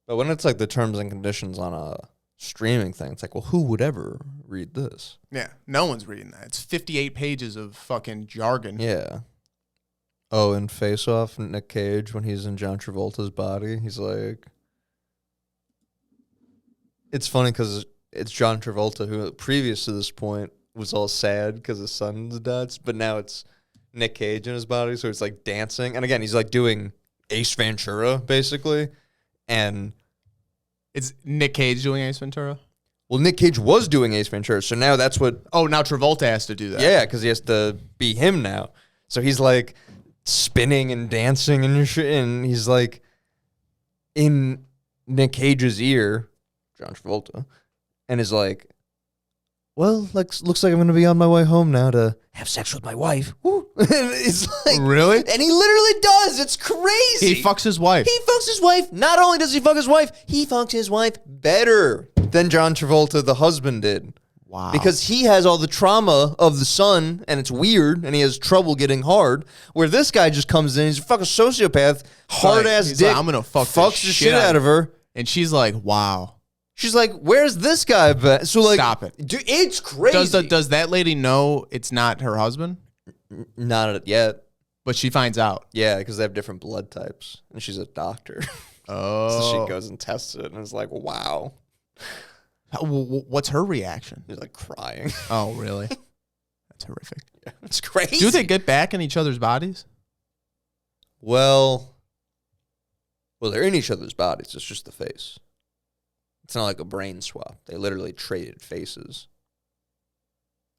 But when it's like the terms and conditions on a streaming thing, it's like, well, who would ever read this? Yeah, no one's reading that. It's 58 pages of fucking jargon. Yeah. Oh, in Face Off, Nick Cage, when he's in John Travolta's body, he's like, it's funny because it's John Travolta who, previous to this point, was all sad because his son's dead, but now it's Nick Cage in his body, so it's like dancing. And again, he's like doing Ace Ventura, basically. And it's Nick Cage doing Ace Ventura? Well, Nick Cage was doing Ace Ventura, so now that's what... Oh, now Travolta has to do that. Yeah, because he has to be him now. So he's like spinning and dancing and shit, and he's like in Nick Cage's ear, John Travolta, and is like, well, looks like I'm going to be on my way home now to have sex with my wife. Woo. And it's like, really? And he literally does. It's crazy. He fucks his wife. He fucks his wife. Not only does he fuck his wife, he fucks his wife better than John Travolta, the husband, did. Wow. Because he has all the trauma of the son, and it's weird, and he has trouble getting hard, where this guy just comes in, he's a fucking sociopath, hard-ass dick, like, I'm gonna fucks the shit out of her. And she's like, wow. She's like, where's this guy been? So like, stop it. Dude, it's crazy. Does that lady know it's not her husband? Not yet. But she finds out. Yeah, because they have different blood types, and she's a doctor. Oh. So she goes and tests it, and it's like, wow. What's her reaction? She's like crying. Oh, really? That's horrific. Yeah, it's crazy. Do they get back in each other's bodies? Well, they're in each other's bodies. It's just the face. It's not like a brain swap. They literally traded faces.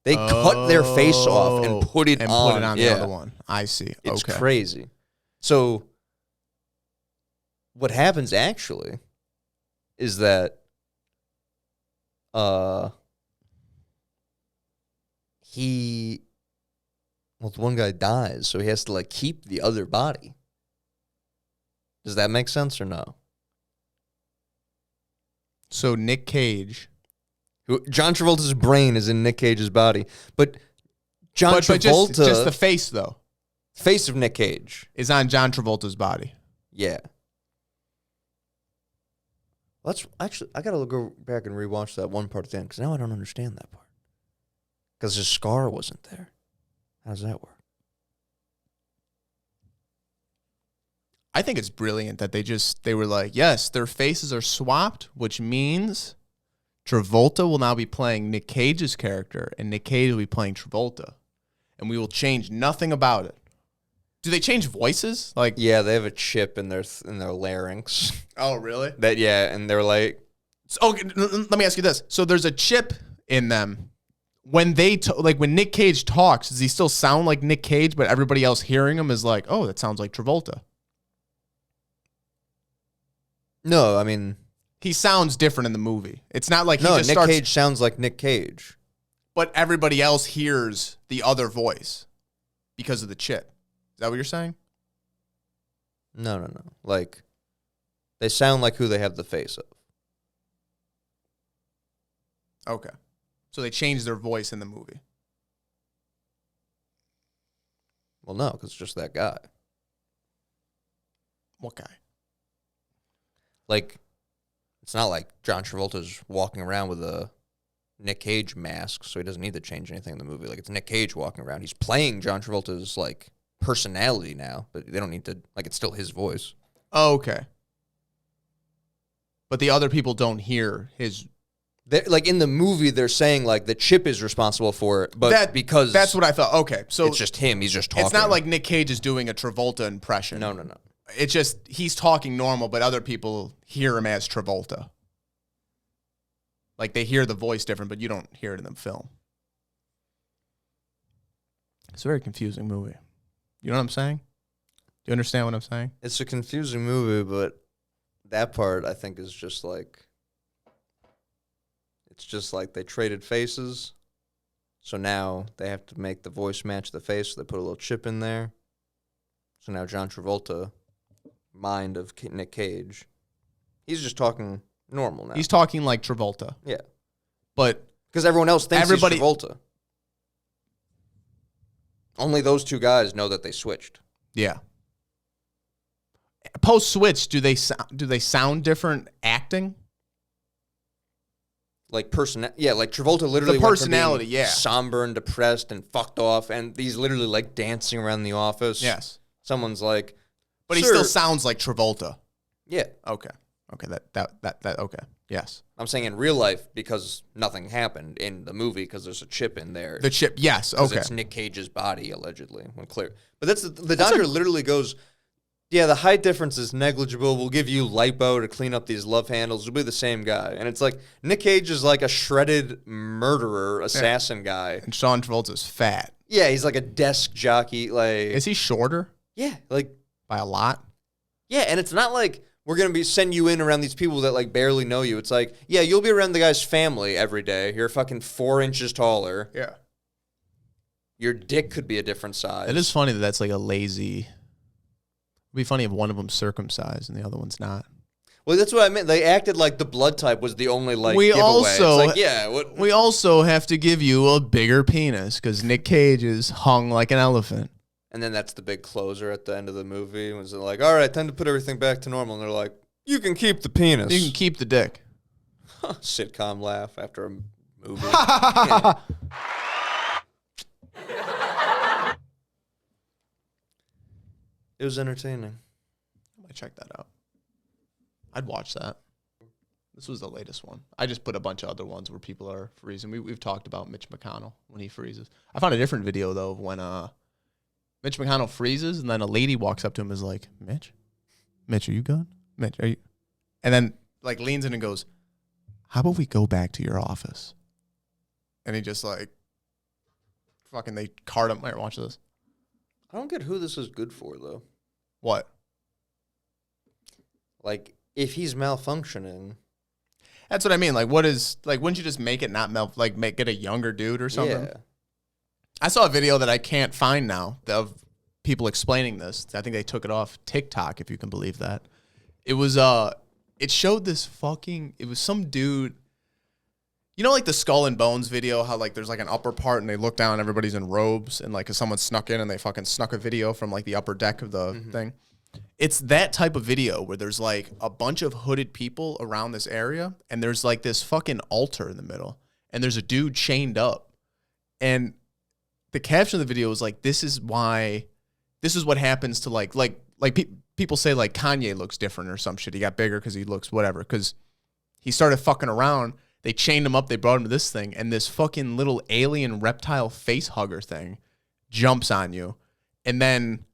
They cut their face off and put it on. Put it on the other one. I see. It's crazy. So what happens actually is that the one guy dies, so he has to like keep the other body. Does that make sense or no? So Nick Cage, John Travolta's brain is in Nick Cage's body, but Travolta, just the face though, face of Nick Cage is on John Travolta's body. Yeah. I gotta go back and rewatch that one part at the end because now I don't understand that part. Because his scar wasn't there. How does that work? I think it's brilliant that they were like, yes, their faces are swapped, which means Travolta will now be playing Nick Cage's character, and Nick Cage will be playing Travolta, and we will change nothing about it. Do they change voices? Like, yeah, they have a chip in their larynx. Oh, really? And they're like, okay, let me ask you this: so there's a chip in them. When when Nick Cage talks, does he still sound like Nick Cage, but everybody else hearing him is like, oh, that sounds like Travolta? No, I mean, he sounds different in the movie. It's not like Nick Cage sounds like Nick Cage, but everybody else hears the other voice because of the chip. Is that what you're saying? No. Like, they sound like who they have the face of. Okay. So they changed their voice in the movie. Well, no, because it's just that guy. What guy? Like, it's not like John Travolta's walking around with a Nick Cage mask, so he doesn't need to change anything in the movie. Like, it's Nick Cage walking around. He's playing John Travolta's, like, personality now, but they don't need to, like, it's still his voice. Oh, okay. But the other people don't hear his... Like, in the movie, they're saying, like, the chip is responsible for it, but because... That's what I thought. Okay, so... It's just him. He's just talking. It's not like Nick Cage is doing a Travolta impression. No. It's just he's talking normal, but other people hear him as Travolta. Like, they hear the voice different, but you don't hear it in the film. It's a very confusing movie. You know what I'm saying? Do you understand what I'm saying? It's a confusing movie, but that part, I think, is just like... It's just like they traded faces, so now they have to make the voice match the face, so they put a little chip in there. So now John Travolta, mind of Nick Cage, he's just talking normal now. He's talking like Travolta. Yeah. But... Because everyone else thinks he's Travolta. Only those two guys know that they switched. Yeah. Post-switch, do they sound different acting? Like like Travolta literally the personality, went from being somber and depressed and fucked off, and he's literally like dancing around the office. Yes. Someone's like, but he still sounds like Travolta. Yeah. Okay. That okay. Yes. I'm saying in real life because nothing happened. In the movie because there's a chip in there. The chip, yes. Okay. It's Nick Cage's body allegedly when clear. But the doctor literally goes, yeah, the height difference is negligible. We'll give you lipo to clean up these love handles. It'll be the same guy. And it's like, Nick Cage is like a shredded murderer, assassin guy. And John Travolta's fat. Yeah, he's like a desk jockey. Like, is he shorter? Yeah, like by a lot. Yeah, and it's not like we're gonna send you in around these people that like barely know you. It's like, yeah, you'll be around the guy's family every day. You're fucking 4 inches taller. Yeah. Your dick could be a different size. It is funny that that's like a lazy... It'd be funny if one of them's circumcised and the other one's not. Well, that's what I meant. They acted like the blood type was the only like we giveaway. Also, it's like, yeah. We also have to give you a bigger penis because Nick Cage is hung like an elephant. And then that's the big closer at the end of the movie. Was like, all right, time to put everything back to normal. And they're like, you can keep the penis. You can keep the dick. Sitcom laugh after a movie. It was entertaining. I might check that out. I'd watch that. This was the latest one. I just put a bunch of other ones where people are freezing. We've talked about Mitch McConnell when he freezes. I found a different video, though, of when Mitch McConnell freezes, and then a lady walks up to him and is like, Mitch, are you good? Mitch, are you? And then, like, leans in and goes, how about we go back to your office? And he just like, fucking, they cart him. Here, watch this. I don't get who this is good for, though. What? Like, if he's malfunctioning. That's what I mean. Like, what is, like, wouldn't you just make it not get a younger dude or something? Yeah. I saw a video that I can't find now of people explaining this. I think they took it off TikTok, if you can believe that. It was, it showed this fucking, it was some dude. You know, like the Skull and Bones video, how like there's like an upper part and they look down, everybody's in robes, and like 'cause someone snuck in and they fucking snuck a video from like the upper deck of the thing. It's that type of video where there's like a bunch of hooded people around this area, and there's like this fucking altar in the middle, and there's a dude chained up. And the caption of the video was like, this is what happens to people say like Kanye looks different or some shit. He got bigger because he looks whatever, because he started fucking around. They chained him up. They brought him to this thing. And this fucking little alien reptile face hugger thing jumps on you. And then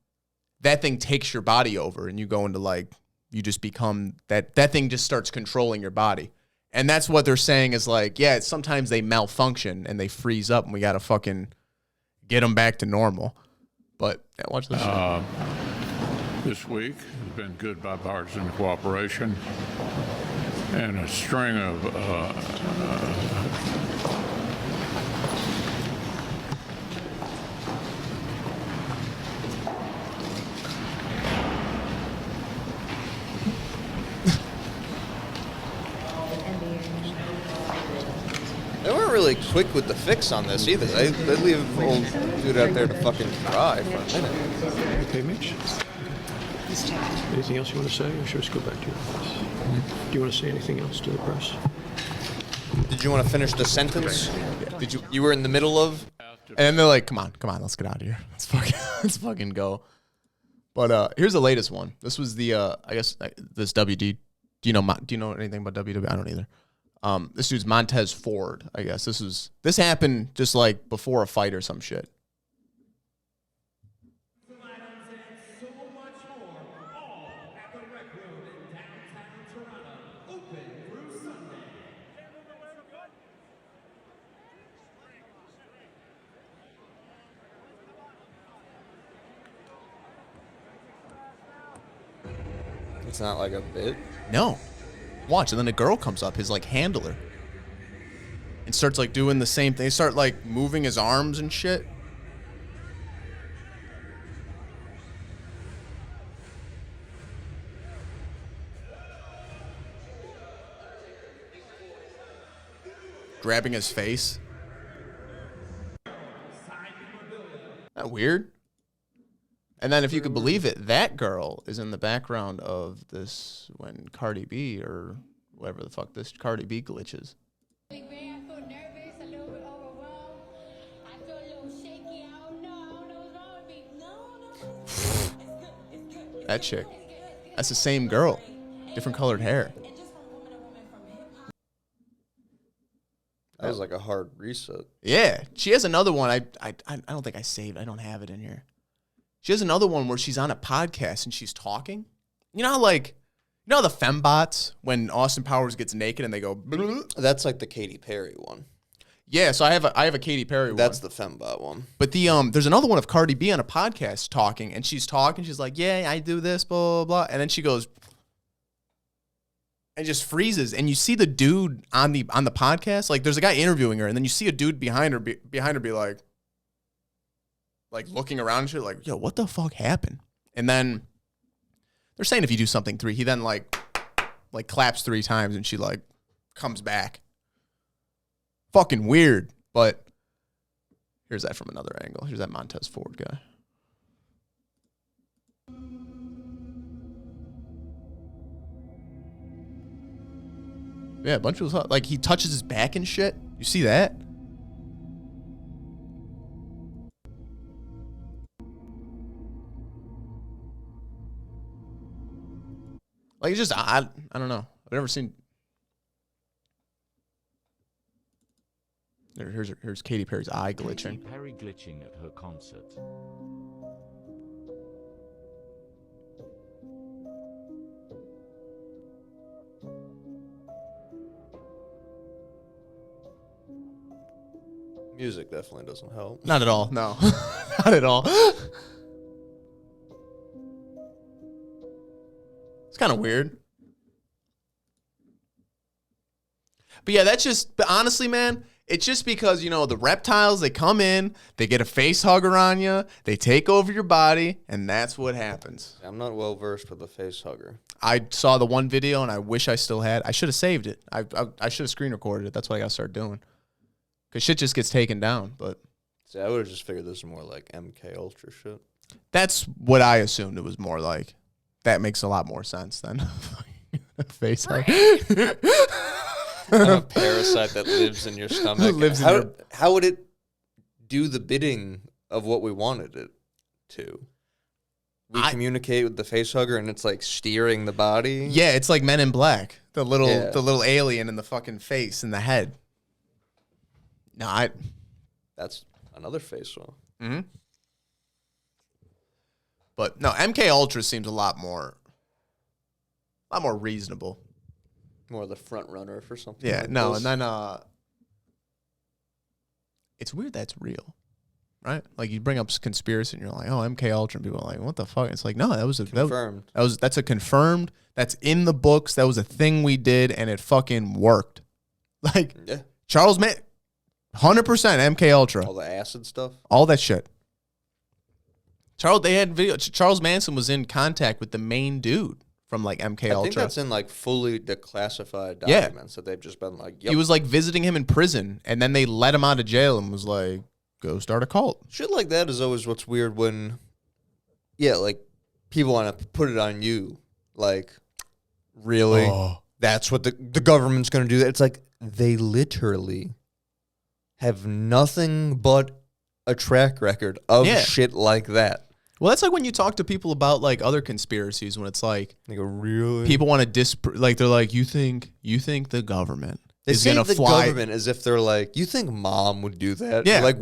that thing takes your body over. And you go into like, you just become, that thing just starts controlling your body. And that's what they're saying is like, yeah, sometimes they malfunction and they freeze up. And we got to fucking get them back to normal. But yeah, watch this shit. This week has been good bipartisan cooperation and a string of They weren't really quick with the fix on this either. They leave the old dude out there to fucking dry for a minute. Okay, Mitch. Anything else you want to say, or should we just go back to your office? Do you want to say anything else to the press? Did you want to finish the sentence? Yeah. Did you? You were in the middle of? And they're like, come on, let's get out of here. Let's fucking go. But here's the latest one. This was the I guess this WD. Do you know anything about WW? I don't either. This dude's Montez Ford, I guess. This happened just like before a fight or some shit. It's not like a bit. No. Watch, and then a girl comes up, his like handler, and starts like doing the same thing. They start like moving his arms and shit. Grabbing his face. That weird? And then, if you could believe it, that girl is in the background of this when Cardi B or whatever the fuck this Cardi B glitches. I feel nervous, a little bit overwhelmed. I feel a little shaky. I don't know what's wrong with me. No. It's good. That chick. That's the same girl. Different colored hair. And just from woman to woman, from hip hop. That was like a hard reset. Yeah. She has another one. I don't think I saved. I don't have it in here. She has another one where she's on a podcast and she's talking. You know how the fembots when Austin Powers gets naked and they go. That's like the Katy Perry one. Yeah, so I have a Katy Perry one. That's the fembot one. But there's another one of Cardi B on a podcast talking, and she's talking. She's like, "Yeah, I do this, blah blah blah," and then she goes and just freezes. And you see the dude on the podcast, like there's a guy interviewing her, and then you see a dude behind her be like looking around and shit, like, yo, what the fuck happened? And then they're saying if you do something he then like claps 3 times and she like comes back. Fucking weird. But here's that from another angle. Here's that Montez Ford guy. Yeah, a bunch of like he touches his back and shit. You see that? Like, it's just odd. I don't know. I've never seen. Here's Katy Perry's eye glitching. Katy Perry glitching at her concert. Music definitely doesn't help. Not at all. No, not at all. It's kind of weird. But yeah, but honestly, man, it's just because, the reptiles, they come in, they get a face hugger on you, they take over your body, and that's what happens. I'm not well versed with the face hugger. I saw the one video, and I wish I still had. I should have saved it. I should have screen recorded it. That's what I got to start doing. Because shit just gets taken down. But See, I would have just figured this is more like MK Ultra shit. that's what I assumed it was more like. That makes a lot more sense than face hugger. A parasite that lives in your stomach. Lives in how would it do the bidding of what we wanted it to? We communicate with the face hugger, and it's like steering the body. Yeah, it's like Men in Black. The little alien in the fucking face and the head. No, That's another face one. Mm-hmm. But no, MK Ultra seems a lot more reasonable. More the front runner for something. Yeah, like no, this. and then it's weird that's real, right? Like you bring up conspiracy, and you're like, "Oh, MK Ultra," and people are like, "What the fuck?" It's like, no, that was Confirmed. That's a confirmed. That's in the books. That was a thing we did, and it fucking worked. Like Yeah. Charles 100% MK Ultra, All the acid stuff. all that shit. They had video. Charles Manson was in contact with the main dude from like MK Ultra. I think that's in like fully declassified Yeah. documents that they've just been like, yep. He was like visiting him in prison, and then they let him out of jail and was like, "Go start a cult." Shit like that is always what's weird when, like people want to put it on you. Like, really? Oh. That's what the government's going to do? It's like they literally have nothing but a track record of Yeah. shit like that. Well, that's like when you talk to people about like other conspiracies, when it's like Like, really? people want to like they're like, you think the government They is say gonna the fly? government as if they're like, you think mom would do that? Yeah. Like,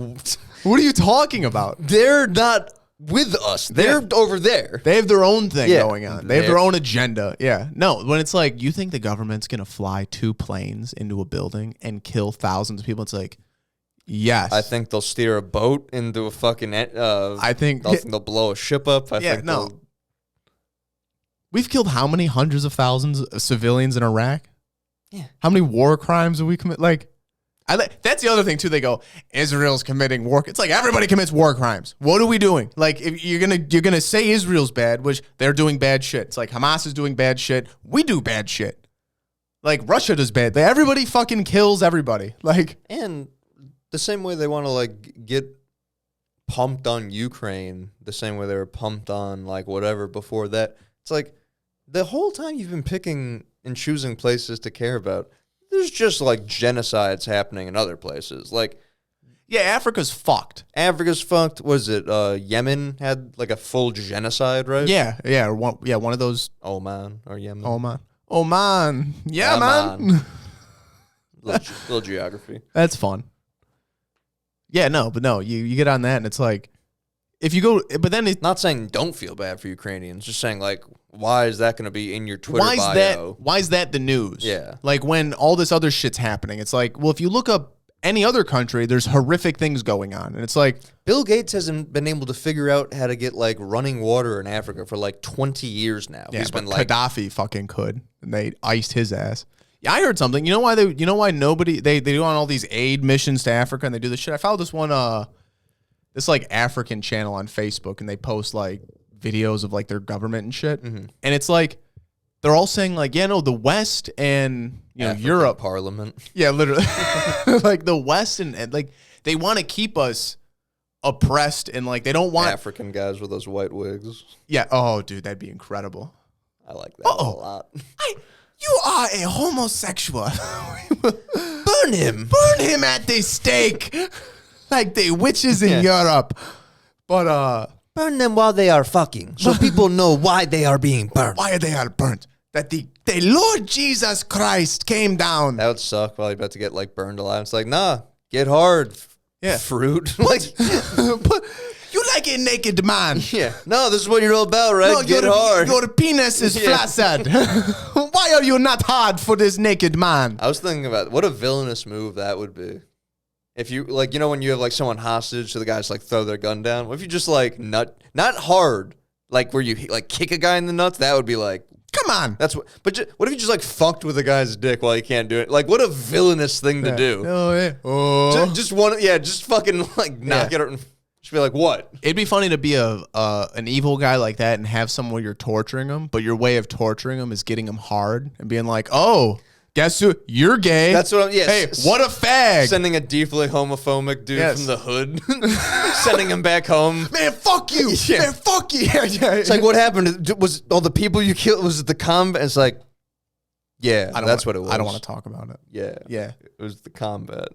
What are you talking about? they're not with us. They're over there. They have their own thing Yeah. going on. They have their own agenda. Yeah. No, when it's like, you think the government's gonna fly 2 planes into a building and kill thousands of people, it's like, yes. I think they'll steer a boat into a fucking. I think they'll blow a ship up. I think no. they'll- We've killed how many hundreds of thousands of civilians in Iraq? Yeah. How many war crimes have we committed? Like, that's the other thing too. They go, Israel's committing war. It's like everybody commits war crimes. What are we doing? Like, if you're gonna say Israel's bad, which they're doing bad shit. It's like Hamas is doing bad shit. We do bad shit. Like Russia does bad. Everybody fucking kills everybody. Like, And the same way they want to like get pumped on Ukraine, the same way they were pumped on like whatever before that. It's like the whole time you've been picking and choosing places to care about, there's just like genocides happening in other places. Like, yeah, Africa's fucked. Africa's fucked. Was it Yemen had like a full genocide, right? Yeah, one of those. Oman or Yemen. Oman. Yeah, Yeah, man. little geography. That's fun. Yeah, no, you get on that and it's like, if you go, but then Not saying don't feel bad for Ukrainians, just saying like, why is that going to be in your Twitter bio? Why is that the news? Yeah. Like when all this other shit's happening, it's like, well, if you look up any other country, there's horrific things going on. And it's like, Bill Gates hasn't been able to figure out how to get like running water in Africa for like 20 years now. yeah, He's but been like, Gaddafi fucking could. And they iced his ass. Yeah, I heard something. You know why nobody, they do on all these aid missions to Africa and they do this shit. I followed this one, this like African channel on Facebook and they post like videos of like their government and shit. Mm-hmm. And it's like, they're all saying like, yeah, no, the West and African Europe. Parliament. Yeah, literally. Like the West and like they want to keep us oppressed and like they don't want African guys with those white wigs. Yeah. Oh, dude, that'd be incredible. I like that a lot. You are a homosexual. Burn him. Burn him at the stake, like the witches in Europe. But Burn them while they are fucking, so people know why they are being burned. why are they all burnt? That the Lord Jesus Christ came down. That would suck while you're about to get like burned alive. It's like, nah, get hard. Yeah. Fruit. Like, But you like a naked man. yeah. No, this is what you're all about, right? No, get hard. Your penis is Yeah. flaccid. Why are you not hard for this naked man? I was thinking about what a villainous move that would be. If you like, when you have like someone hostage, so the guys like throw their gun down. What if you just like not hard, like where you like kick a guy in the nuts? That would be like, Come on. that's what. But what if you just like fucked with a guy's dick while he can't do it? Like, what a villainous thing to do. Oh, yeah. Oh. Just fucking like knock it out and just be like, what? It'd be funny to be an evil guy like that and have someone where you're torturing him, but your way of torturing him is getting him hard and being like, oh, guess who? You're gay. That's what I'm. Yes. Hey, what a fag. Sending a deeply homophobic dude Yes. from the hood, sending him back home. Man, fuck you. Yeah. Man, fuck you. Yeah. It's like, what happened? Was all the people you killed? Was it the combat? It's like, yeah, that's what it was. I don't want to talk about it. Yeah, Yeah. it was the combat.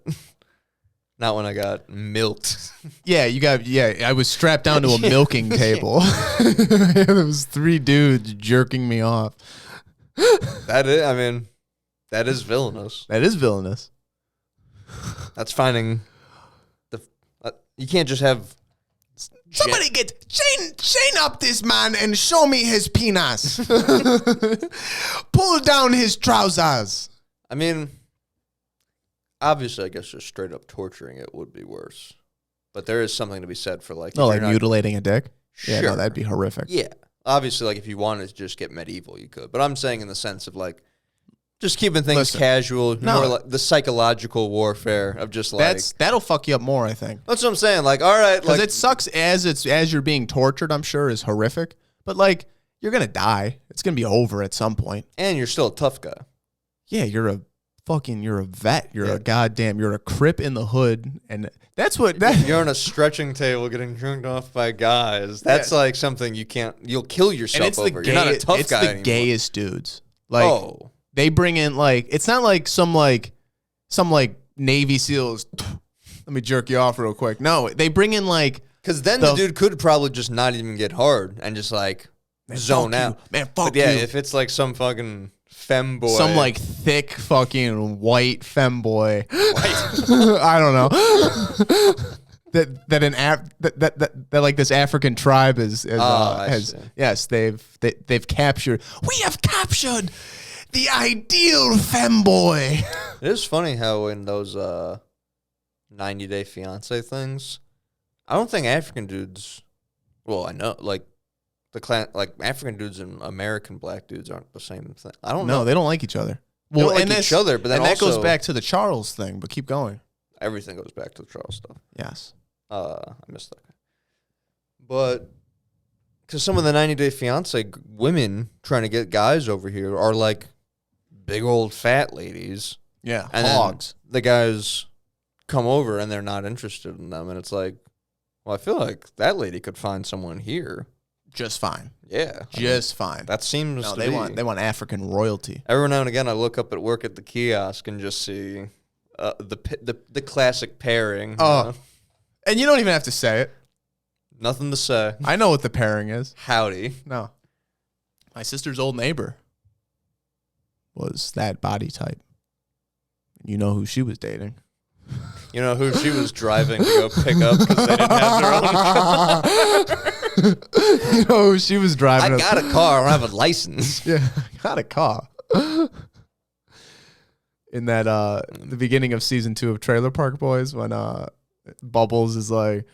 Not when I got milked. I was strapped down to a milking table. There was 3 dudes jerking me off. That is villainous. That is villainous. That's finding the. You can't just have. Somebody chain up this man and show me his penis. Pull down his trousers. I mean, obviously, I guess just straight up torturing it would be worse. But there is something to be said for like. No, like mutilating a dick? Yeah, Sure. no, that'd be horrific. Yeah. Obviously, like if you wanted to just get medieval, you could. But I'm saying in the sense of like just keeping things Listen, casual, no. more like the psychological warfare of just like That'll fuck you up more, I think. that's what I'm saying. Like, all right, Because like it sucks as you're being tortured, I'm sure, is horrific. But like, you're gonna die. It's gonna be over at some point. and you're still a tough guy. Yeah, you're a vet. You're Yeah. you're a crip in the hood, and that's what You're on a stretching table getting drunked off by guys. That's like something you'll kill yourself and it's over. the You're not a tough it's guy the anymore. gayest dudes. Like Oh. they bring in like it's not like some Navy SEALs. Let me jerk you off real quick. No, they bring in like Because then the dude could probably just not even get hard and just like zone fuck you. out. Man, fuck But yeah, you. if it's like some fucking femboy. Some like thick fucking white femboy. I don't know. that like this African tribe I has see. yes they've captured. We have captured the ideal femboy. It is funny how in those 90-day fiance things, I don't think African dudes. Well, I know like like African dudes and American black dudes aren't the same thing. I don't know. No, they don't like each other. They don't like and each other, but then and that goes also- back to the Charles thing. But keep going. Everything goes back to the Charles stuff. Yes. I missed that. But because some of the 90-day fiance women trying to get guys over here are like big old fat ladies. Yeah. And Hogs. then the guys come over and they're not interested in them. And it's like, well, I feel like that lady could find someone here. Just fine. Yeah. Just fine. That seems No, to they be. want African royalty. Every now and again, I look up at work at the kiosk and just see the classic pairing. you Oh. know? And you don't even have to say it. Nothing to say. I know what the pairing is. Howdy. No. My sister's old neighbor was that body type. You know who she was dating. You know who she was driving to go pick up because they didn't have their own car? You know who she was driving. I got a car. I don't have a license. Yeah, I got a car. In that the beginning of season 2 of Trailer Park Boys, when Bubbles is like,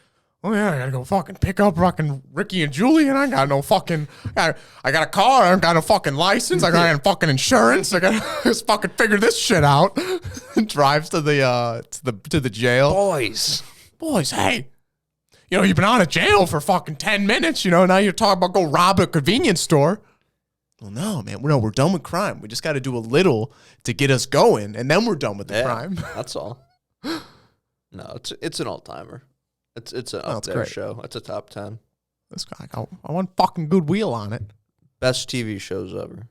oh yeah, I gotta go fucking pick up fucking Ricky and Julie, and I got no fucking, I got a car, I got a fucking license, I got fucking insurance, I gotta just fucking figure this shit out. Drives to the jail. Boys, hey, you know, you've been out of jail for fucking 10 minutes, you know, now you're talking about go rob a convenience store. Well, no, man, we're done with crime. We just got to do a little to get us going, and then we're done with the crime. That's all. No, it's an all timer. It's an up it's there great. show. It's a top 10. This guy, I want fucking Goodwill on it. Best TV shows ever.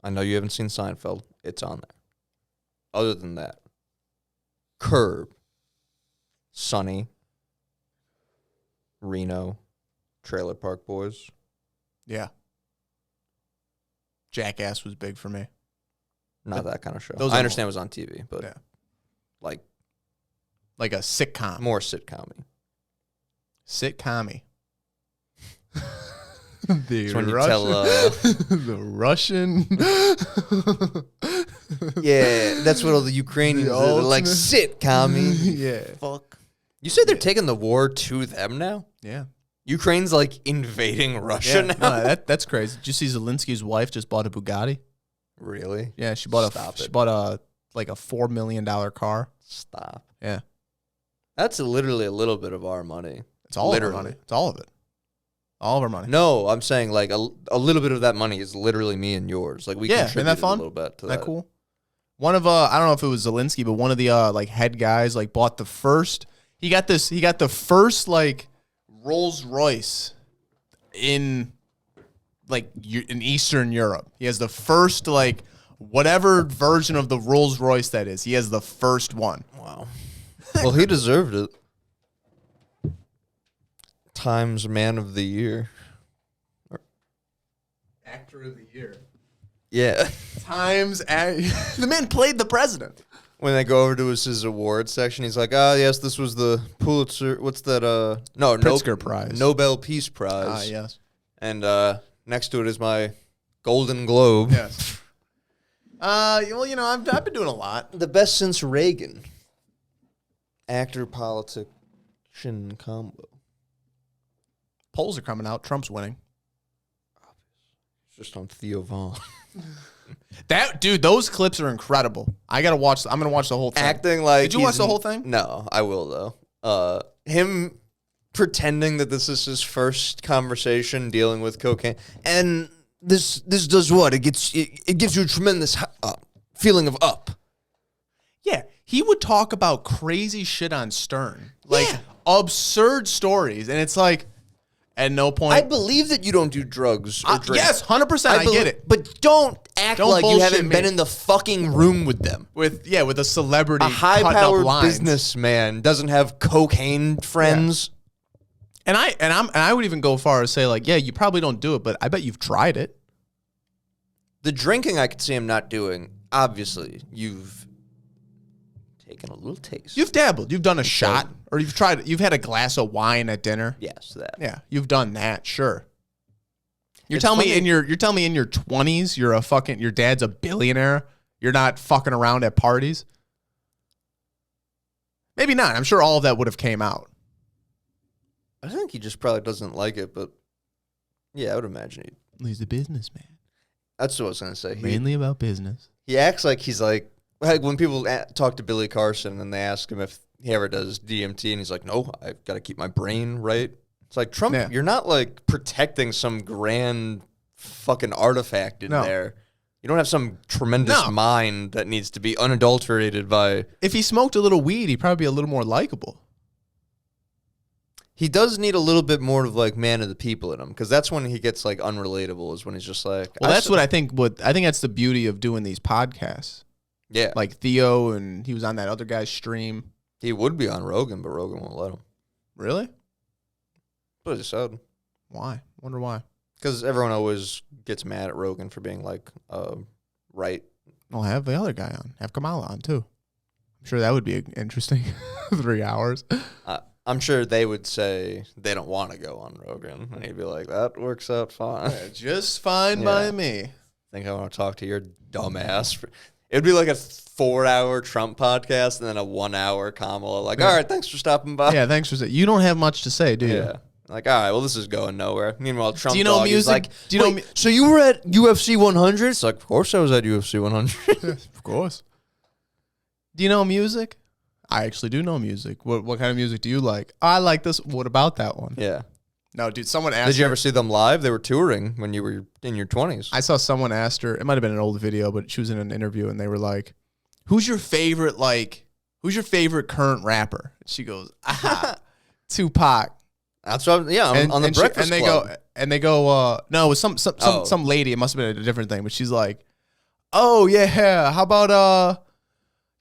I know you haven't seen Seinfeld. It's on there. Other than that, Curb, Sunny, Reno, Trailer Park Boys. Yeah. Jackass was big for me. Not that kind of show. Those I are understand it was on TV, but Yeah. like Like a sitcom. more sitcom-y. Sitcom-y. The It's when you Russian, tell, the Russian Yeah, that's what all the Ukrainians do. They're like, ultimate- sit, commie. Yeah. Fuck. You say they're taking the war to them now? Yeah. Ukraine's like invading Russia Yeah. now? No, that's crazy. Did you see Zelensky's wife just bought a Bugatti? Really? Yeah, she bought Stop she it. bought a like a $4 million car. Stop. Yeah. That's literally a little bit of our money. It's all Literally. of our money. It's all of it. All of our money. No, I'm saying like a little bit of that money is literally me and yours. Like we Yeah, isn't contributed that fun? a little bit to Isn't that cool? One of I don't know if it was Zelensky, but one of the like head guys like bought the first. He got the first like Rolls Royce in like in Eastern Europe. He has the first like whatever version of the Rolls Royce that is. He has the first one. Wow. Well, he deserved it. Times Man of the Year. Actor of the year. Yeah. The man played the president. When they go over to his awards section, he's like, yes, this was the Pulitzer, what's that, no, Pritzker Prize. Nobel Peace Prize. Ah, yes. And next to it is my Golden Globe. Yes. Well, you know, I've been doing a lot. The best since Reagan. Actor, politician combo. Polls are coming out. Trump's winning. It's just on Theo Vaughn. That dude, those clips are incredible. I'm gonna watch the whole thing. Acting like Did you watch the whole thing? No, I will though. Him pretending that this is his first conversation dealing with cocaine, and this does what? It gives you a tremendous feeling of up. Yeah, he would talk about crazy shit on Stern, like absurd stories, and it's like, at no point. I believe that you don't do drugs or drink. Yes, 100%. I get it. But don't act Don't like you bullshit haven't me. been in the fucking room with them. With a celebrity, A cutting up high-powered lines. businessman doesn't have cocaine friends. And I would even go far as say like, yeah, you probably don't do it, but I bet you've tried it. The drinking I could see him not doing. Obviously, you've taken a little taste. You've dabbled. You've done a shot, or you've tried. You've had a glass of wine at dinner. Yes, that. Yeah, you've done that. Sure. You're It's telling me funny- you're telling me in your 20s your dad's a billionaire. You're not fucking around at parties. Maybe not. I'm sure all of that would have came out. I think he just probably doesn't like it, but yeah, I would imagine He's a businessman. that's what I was gonna say. Mainly about business. He acts like he's like when people talk to Billy Carson and they ask him if he ever does DMT, and he's like, "No, I've got to keep my brain right." It's like Trump, Yeah. you're not like protecting some grand fucking artifact in No. there. You don't have some tremendous No. mind that needs to be unadulterated by. If he smoked a little weed, he'd probably be a little more likable. He does need a little bit more of like man of the people in him, because that's when he gets like unrelatable. Is when he's just like, Well, that's what I think. I think that's the beauty of doing these podcasts. Yeah, Like Theo, and he was on that other guy's stream. he would be on Rogan, but Rogan won't let him. Really? But it's sad. Why? Wonder why. Because everyone always gets mad at Rogan for being like, right. I'll have the other guy on. Have Kamala on too. I'm sure that would be interesting. 3 hours. I'm sure they would say they don't want to go on Rogan. And he'd be like, that works out fine. Just fine Yeah. by me. Think I want to talk to your dumbass. It'd be like a 4-hour Trump podcast and then a 1-hour Kamala. Like, all right, thanks for stopping by. Yeah, thanks for saying. You don't have much to say, do you? Yeah. Like, all right, well, this is going nowhere. Meanwhile, Trump Do you know dog is music? like, Do you know "Wait, so you were at UFC 100? It's like, of course I was at UFC 100. Of course. Do you know music? I actually do know music. What kind of music do you like? I like this. What about that one? Yeah. No, dude, someone asked Did you her- ever see them live? They were touring when you were in your 20s. I saw someone asked her, it might have been an old video, but she was in an interview and they were like, who's your favorite current rapper? And she goes, Tupac. That's what on the Breakfast Club. They go, no, it was some lady. It must have been a different thing, but she's like, oh yeah, how about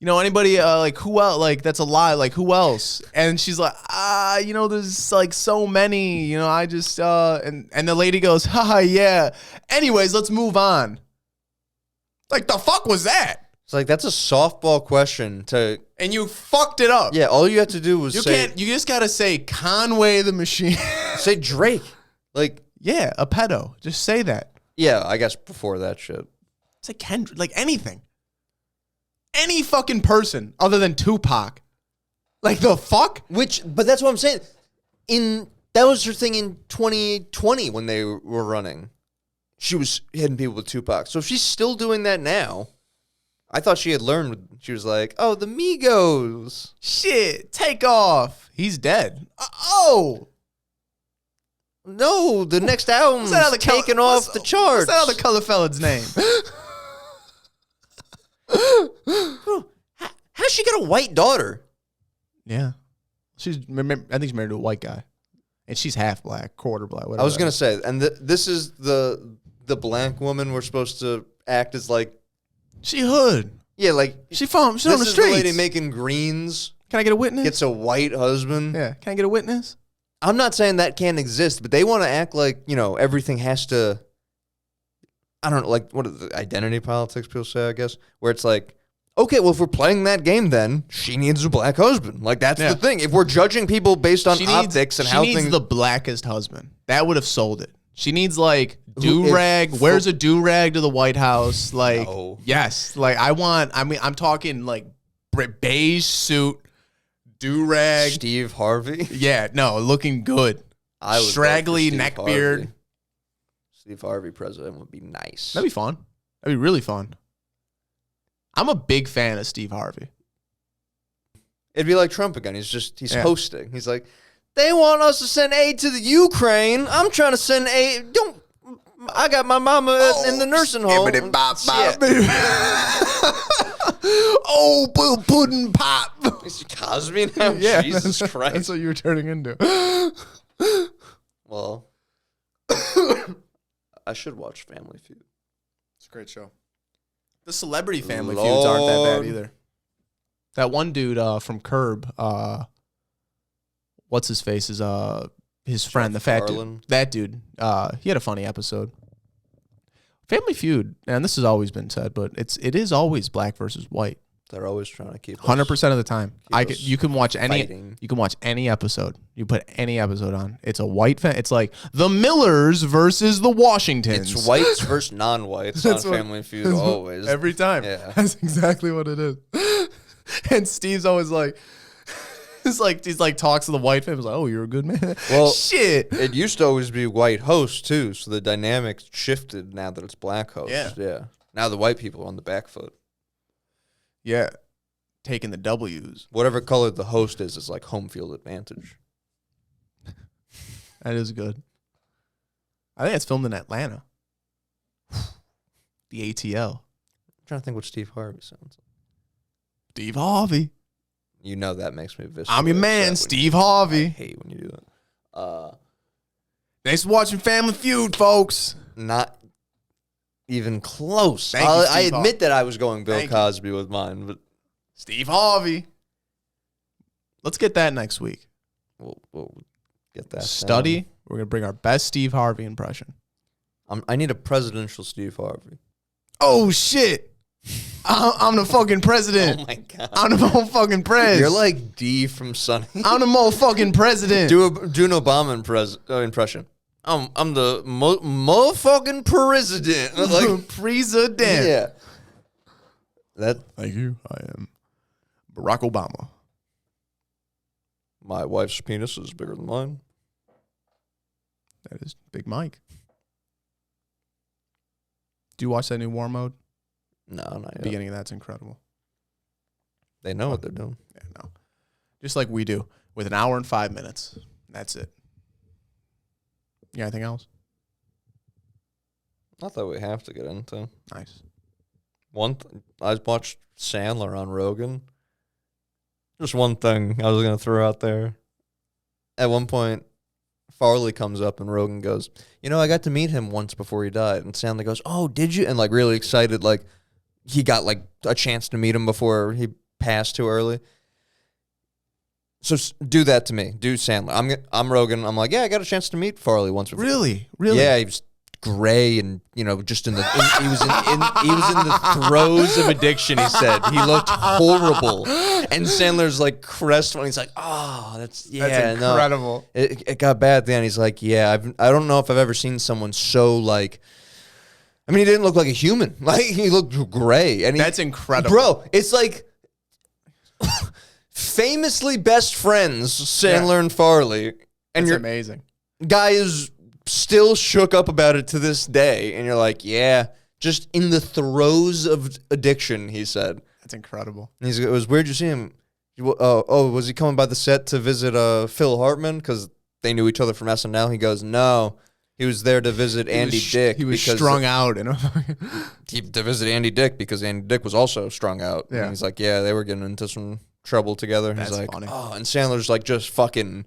anybody like who else? Like that's a lie. Like who else? And she's like, there's like so many. I just and the lady goes, haha, yeah. Anyways, let's move on. Like the fuck was that? It's like, that's a softball question to... And you fucked it up. Yeah, all you have to do was You say... can't. You just gotta say Conway the Machine. Say Drake. Like... Yeah, a pedo. Just say that. Yeah, I guess before that shit. Say Kendrick. Like anything. any fucking person other than Tupac. Like the fuck? But that's what I'm saying. That was her thing in 2020 when they were running. She was hitting people with Tupac. So if she's still doing that now, I thought she had learned. She was like, oh, the Migos. Shit, take off. He's dead. Oh. No, the next album's taken off the charts. What's that other color fella's name? Bro, how's she got a white daughter? Yeah. I think she's married to a white guy. And she's half black, quarter black, whatever. I was going to say, and this is the black woman we're supposed to act as like... She hood. Yeah, like... She's on the streets. This is the lady making greens. Can I get a witness? Gets a white husband. Yeah. Can I get a witness? I'm not saying that can't exist, but they want to act like, everything has to... I don't know, like, what are the identity politics people say, I guess? Where it's like, okay, well, if we're playing that game, then she needs a black husband. Like, that's the thing. If we're judging people based on optics and how things... She needs the blackest husband. That would have sold it. She needs, like, do-rag. Wears a do-rag to the White House. Like, no. Yes. Like, I'm talking, like, beige suit, do-rag. Steve Harvey? Yeah, no, looking good. I would straggly vote for neck Steve beard. Harvey. Steve Harvey president would be nice. That'd be fun. That'd be really fun. I'm a big fan of Steve Harvey. It'd be like Trump again. He's hosting. He's like, they want us to send aid to the Ukraine. I'm trying to send aid. I got my mama in the nursing home. Oh, pudding pop. Is he Cosby now? Yeah, Jesus Christ. That's what you were turning into. Well, I should watch Family Feud. It's a great show. The celebrity family feuds aren't that bad either. That one dude from Curb, what's his face, is his friend, the fat dude. That dude, he had a funny episode. Family Feud, and this has always been said, but it is always black versus white. They're always trying to keep 100% of the time. You can watch fighting. You can watch any episode. You put any episode on. It's a white it's like the Millers versus the Washingtons. It's whites versus non-whites on Family Feud always. Every time. Yeah. That's exactly what it is. And Steve's always like, he's like talks to the white family. He's like, oh, you're a good man. Well, shit. It used to always be white hosts too, so the dynamics shifted now that it's black hosts. Yeah. Now the white people are on the back foot. Yeah. Taking the W's. Whatever color the host is like home field advantage. That is good. I think it's filmed in Atlanta. The ATL. I'm trying to think what Steve Harvey sounds like. Steve Harvey. You know that makes me viscerally I'm your man, upset Steve Harvey. I hate when you do that. Thanks for watching Family Feud, folks. Not even close. Thank you, I Steve admit that I was going Bill Thank you. Cosby with mine, but Steve Harvey. Let's get that next week. we'll get that. Study. down. We're going to bring our best Steve Harvey impression. I need a presidential Steve Harvey. Oh, shit. I'm the fucking president. Oh, my God. I'm the motherfucking pres. You're like D from Sunny. I'm the motherfucking president. Do an Obama impression. I'm the motherfucking president. Like, president. yeah. Thank you. I am Barack Obama. My wife's penis is bigger than mine. That is Big Mike. Do you watch that new War Mode? No, not yet. The beginning of that's incredible. They know what they're doing. Yeah, no. Just like we do, with an hour and 5 minutes. That's it. You got anything else? Not that we have to get into. Nice. I watched Sandler on Rogan. Just one thing I was going to throw out there. At one point, Farley comes up and Rogan goes, I got to meet him once before he died. And Sandler goes, oh, did you? And like really excited, like he got like a chance to meet him before he passed too early. So do that to me. Do Sandler. I'm Rogan. I'm like, yeah, I got a chance to meet Farley once before. Really? Yeah, he was gray and just in the he was in the throes of addiction. He said he looked horrible, and Sandler's like crestfallen. He's like, oh, that's incredible. No. It got bad then. He's like, yeah, I don't know if I've ever seen someone so like I mean, he didn't look like a human. Like, he looked gray. And That's incredible. Bro, it's like famously best friends, Sandler and Farley. And It's your amazing. guy is still shook up about it to this day. And you're like, yeah, just in the throes of addiction, he said. That's incredible. And it was, where'd you see him? Was he coming by the set to visit Phil Hartman? Because they knew each other from SNL. He goes, no. He was there to visit Andy Dick. He was strung out. To visit Andy Dick because Andy Dick was also strung out. Yeah. And he's like, yeah, they were getting into some trouble together. And That's he's like, funny. oh, and Sandler's like just fucking,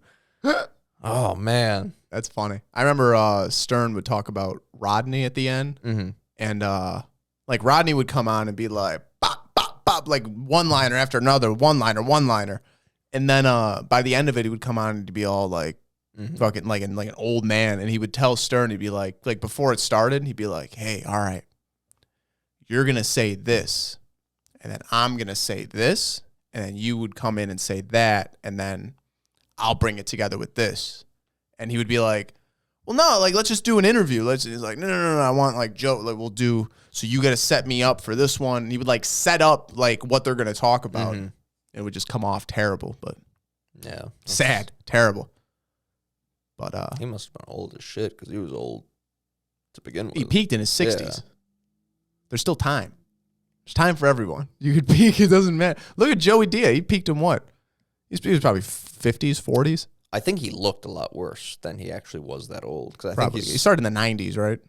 oh, man. That's funny. I remember Stern would talk about Rodney at the end. Mm-hmm. And like Rodney would come on and be like, bop, bop, bop, like one-liner after another, one-liner. And then by the end of it, he would come on and be all like, fucking like an old man. And he would tell Stern, he'd be like before it started, he'd be like, hey, all right, you're going to say this. And then I'm going to say this. And then you would come in and say that. And then I'll bring it together with this. And he would be like, well, no, like, let's just do an interview. He's like, no, I want like Joe, like we'll do, so you got to set me up for this one. And he would like set up like what they're going to talk about. It would just come off terrible, but yeah, sad, terrible. But he must have been old as shit because he was old to begin with. he peaked in his 60s. Yeah. There's still time. There's time for everyone. You could peak, it doesn't matter. Look at Joey Diaz. He peaked in what? He was probably 50s, 40s. I think he looked a lot worse than he actually was that old. Because I Probably. think He started in the 90s, right?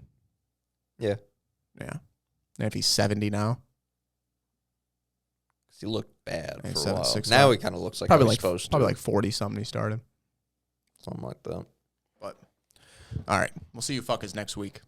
Yeah. Yeah. And if he's 70 now. He looked bad Yeah, for a 7, while. 6, Now 7. he kind of looks like Probably how like he's supposed to. probably like 40 something he started. Something like that. But all right. We'll see you fuckers next week.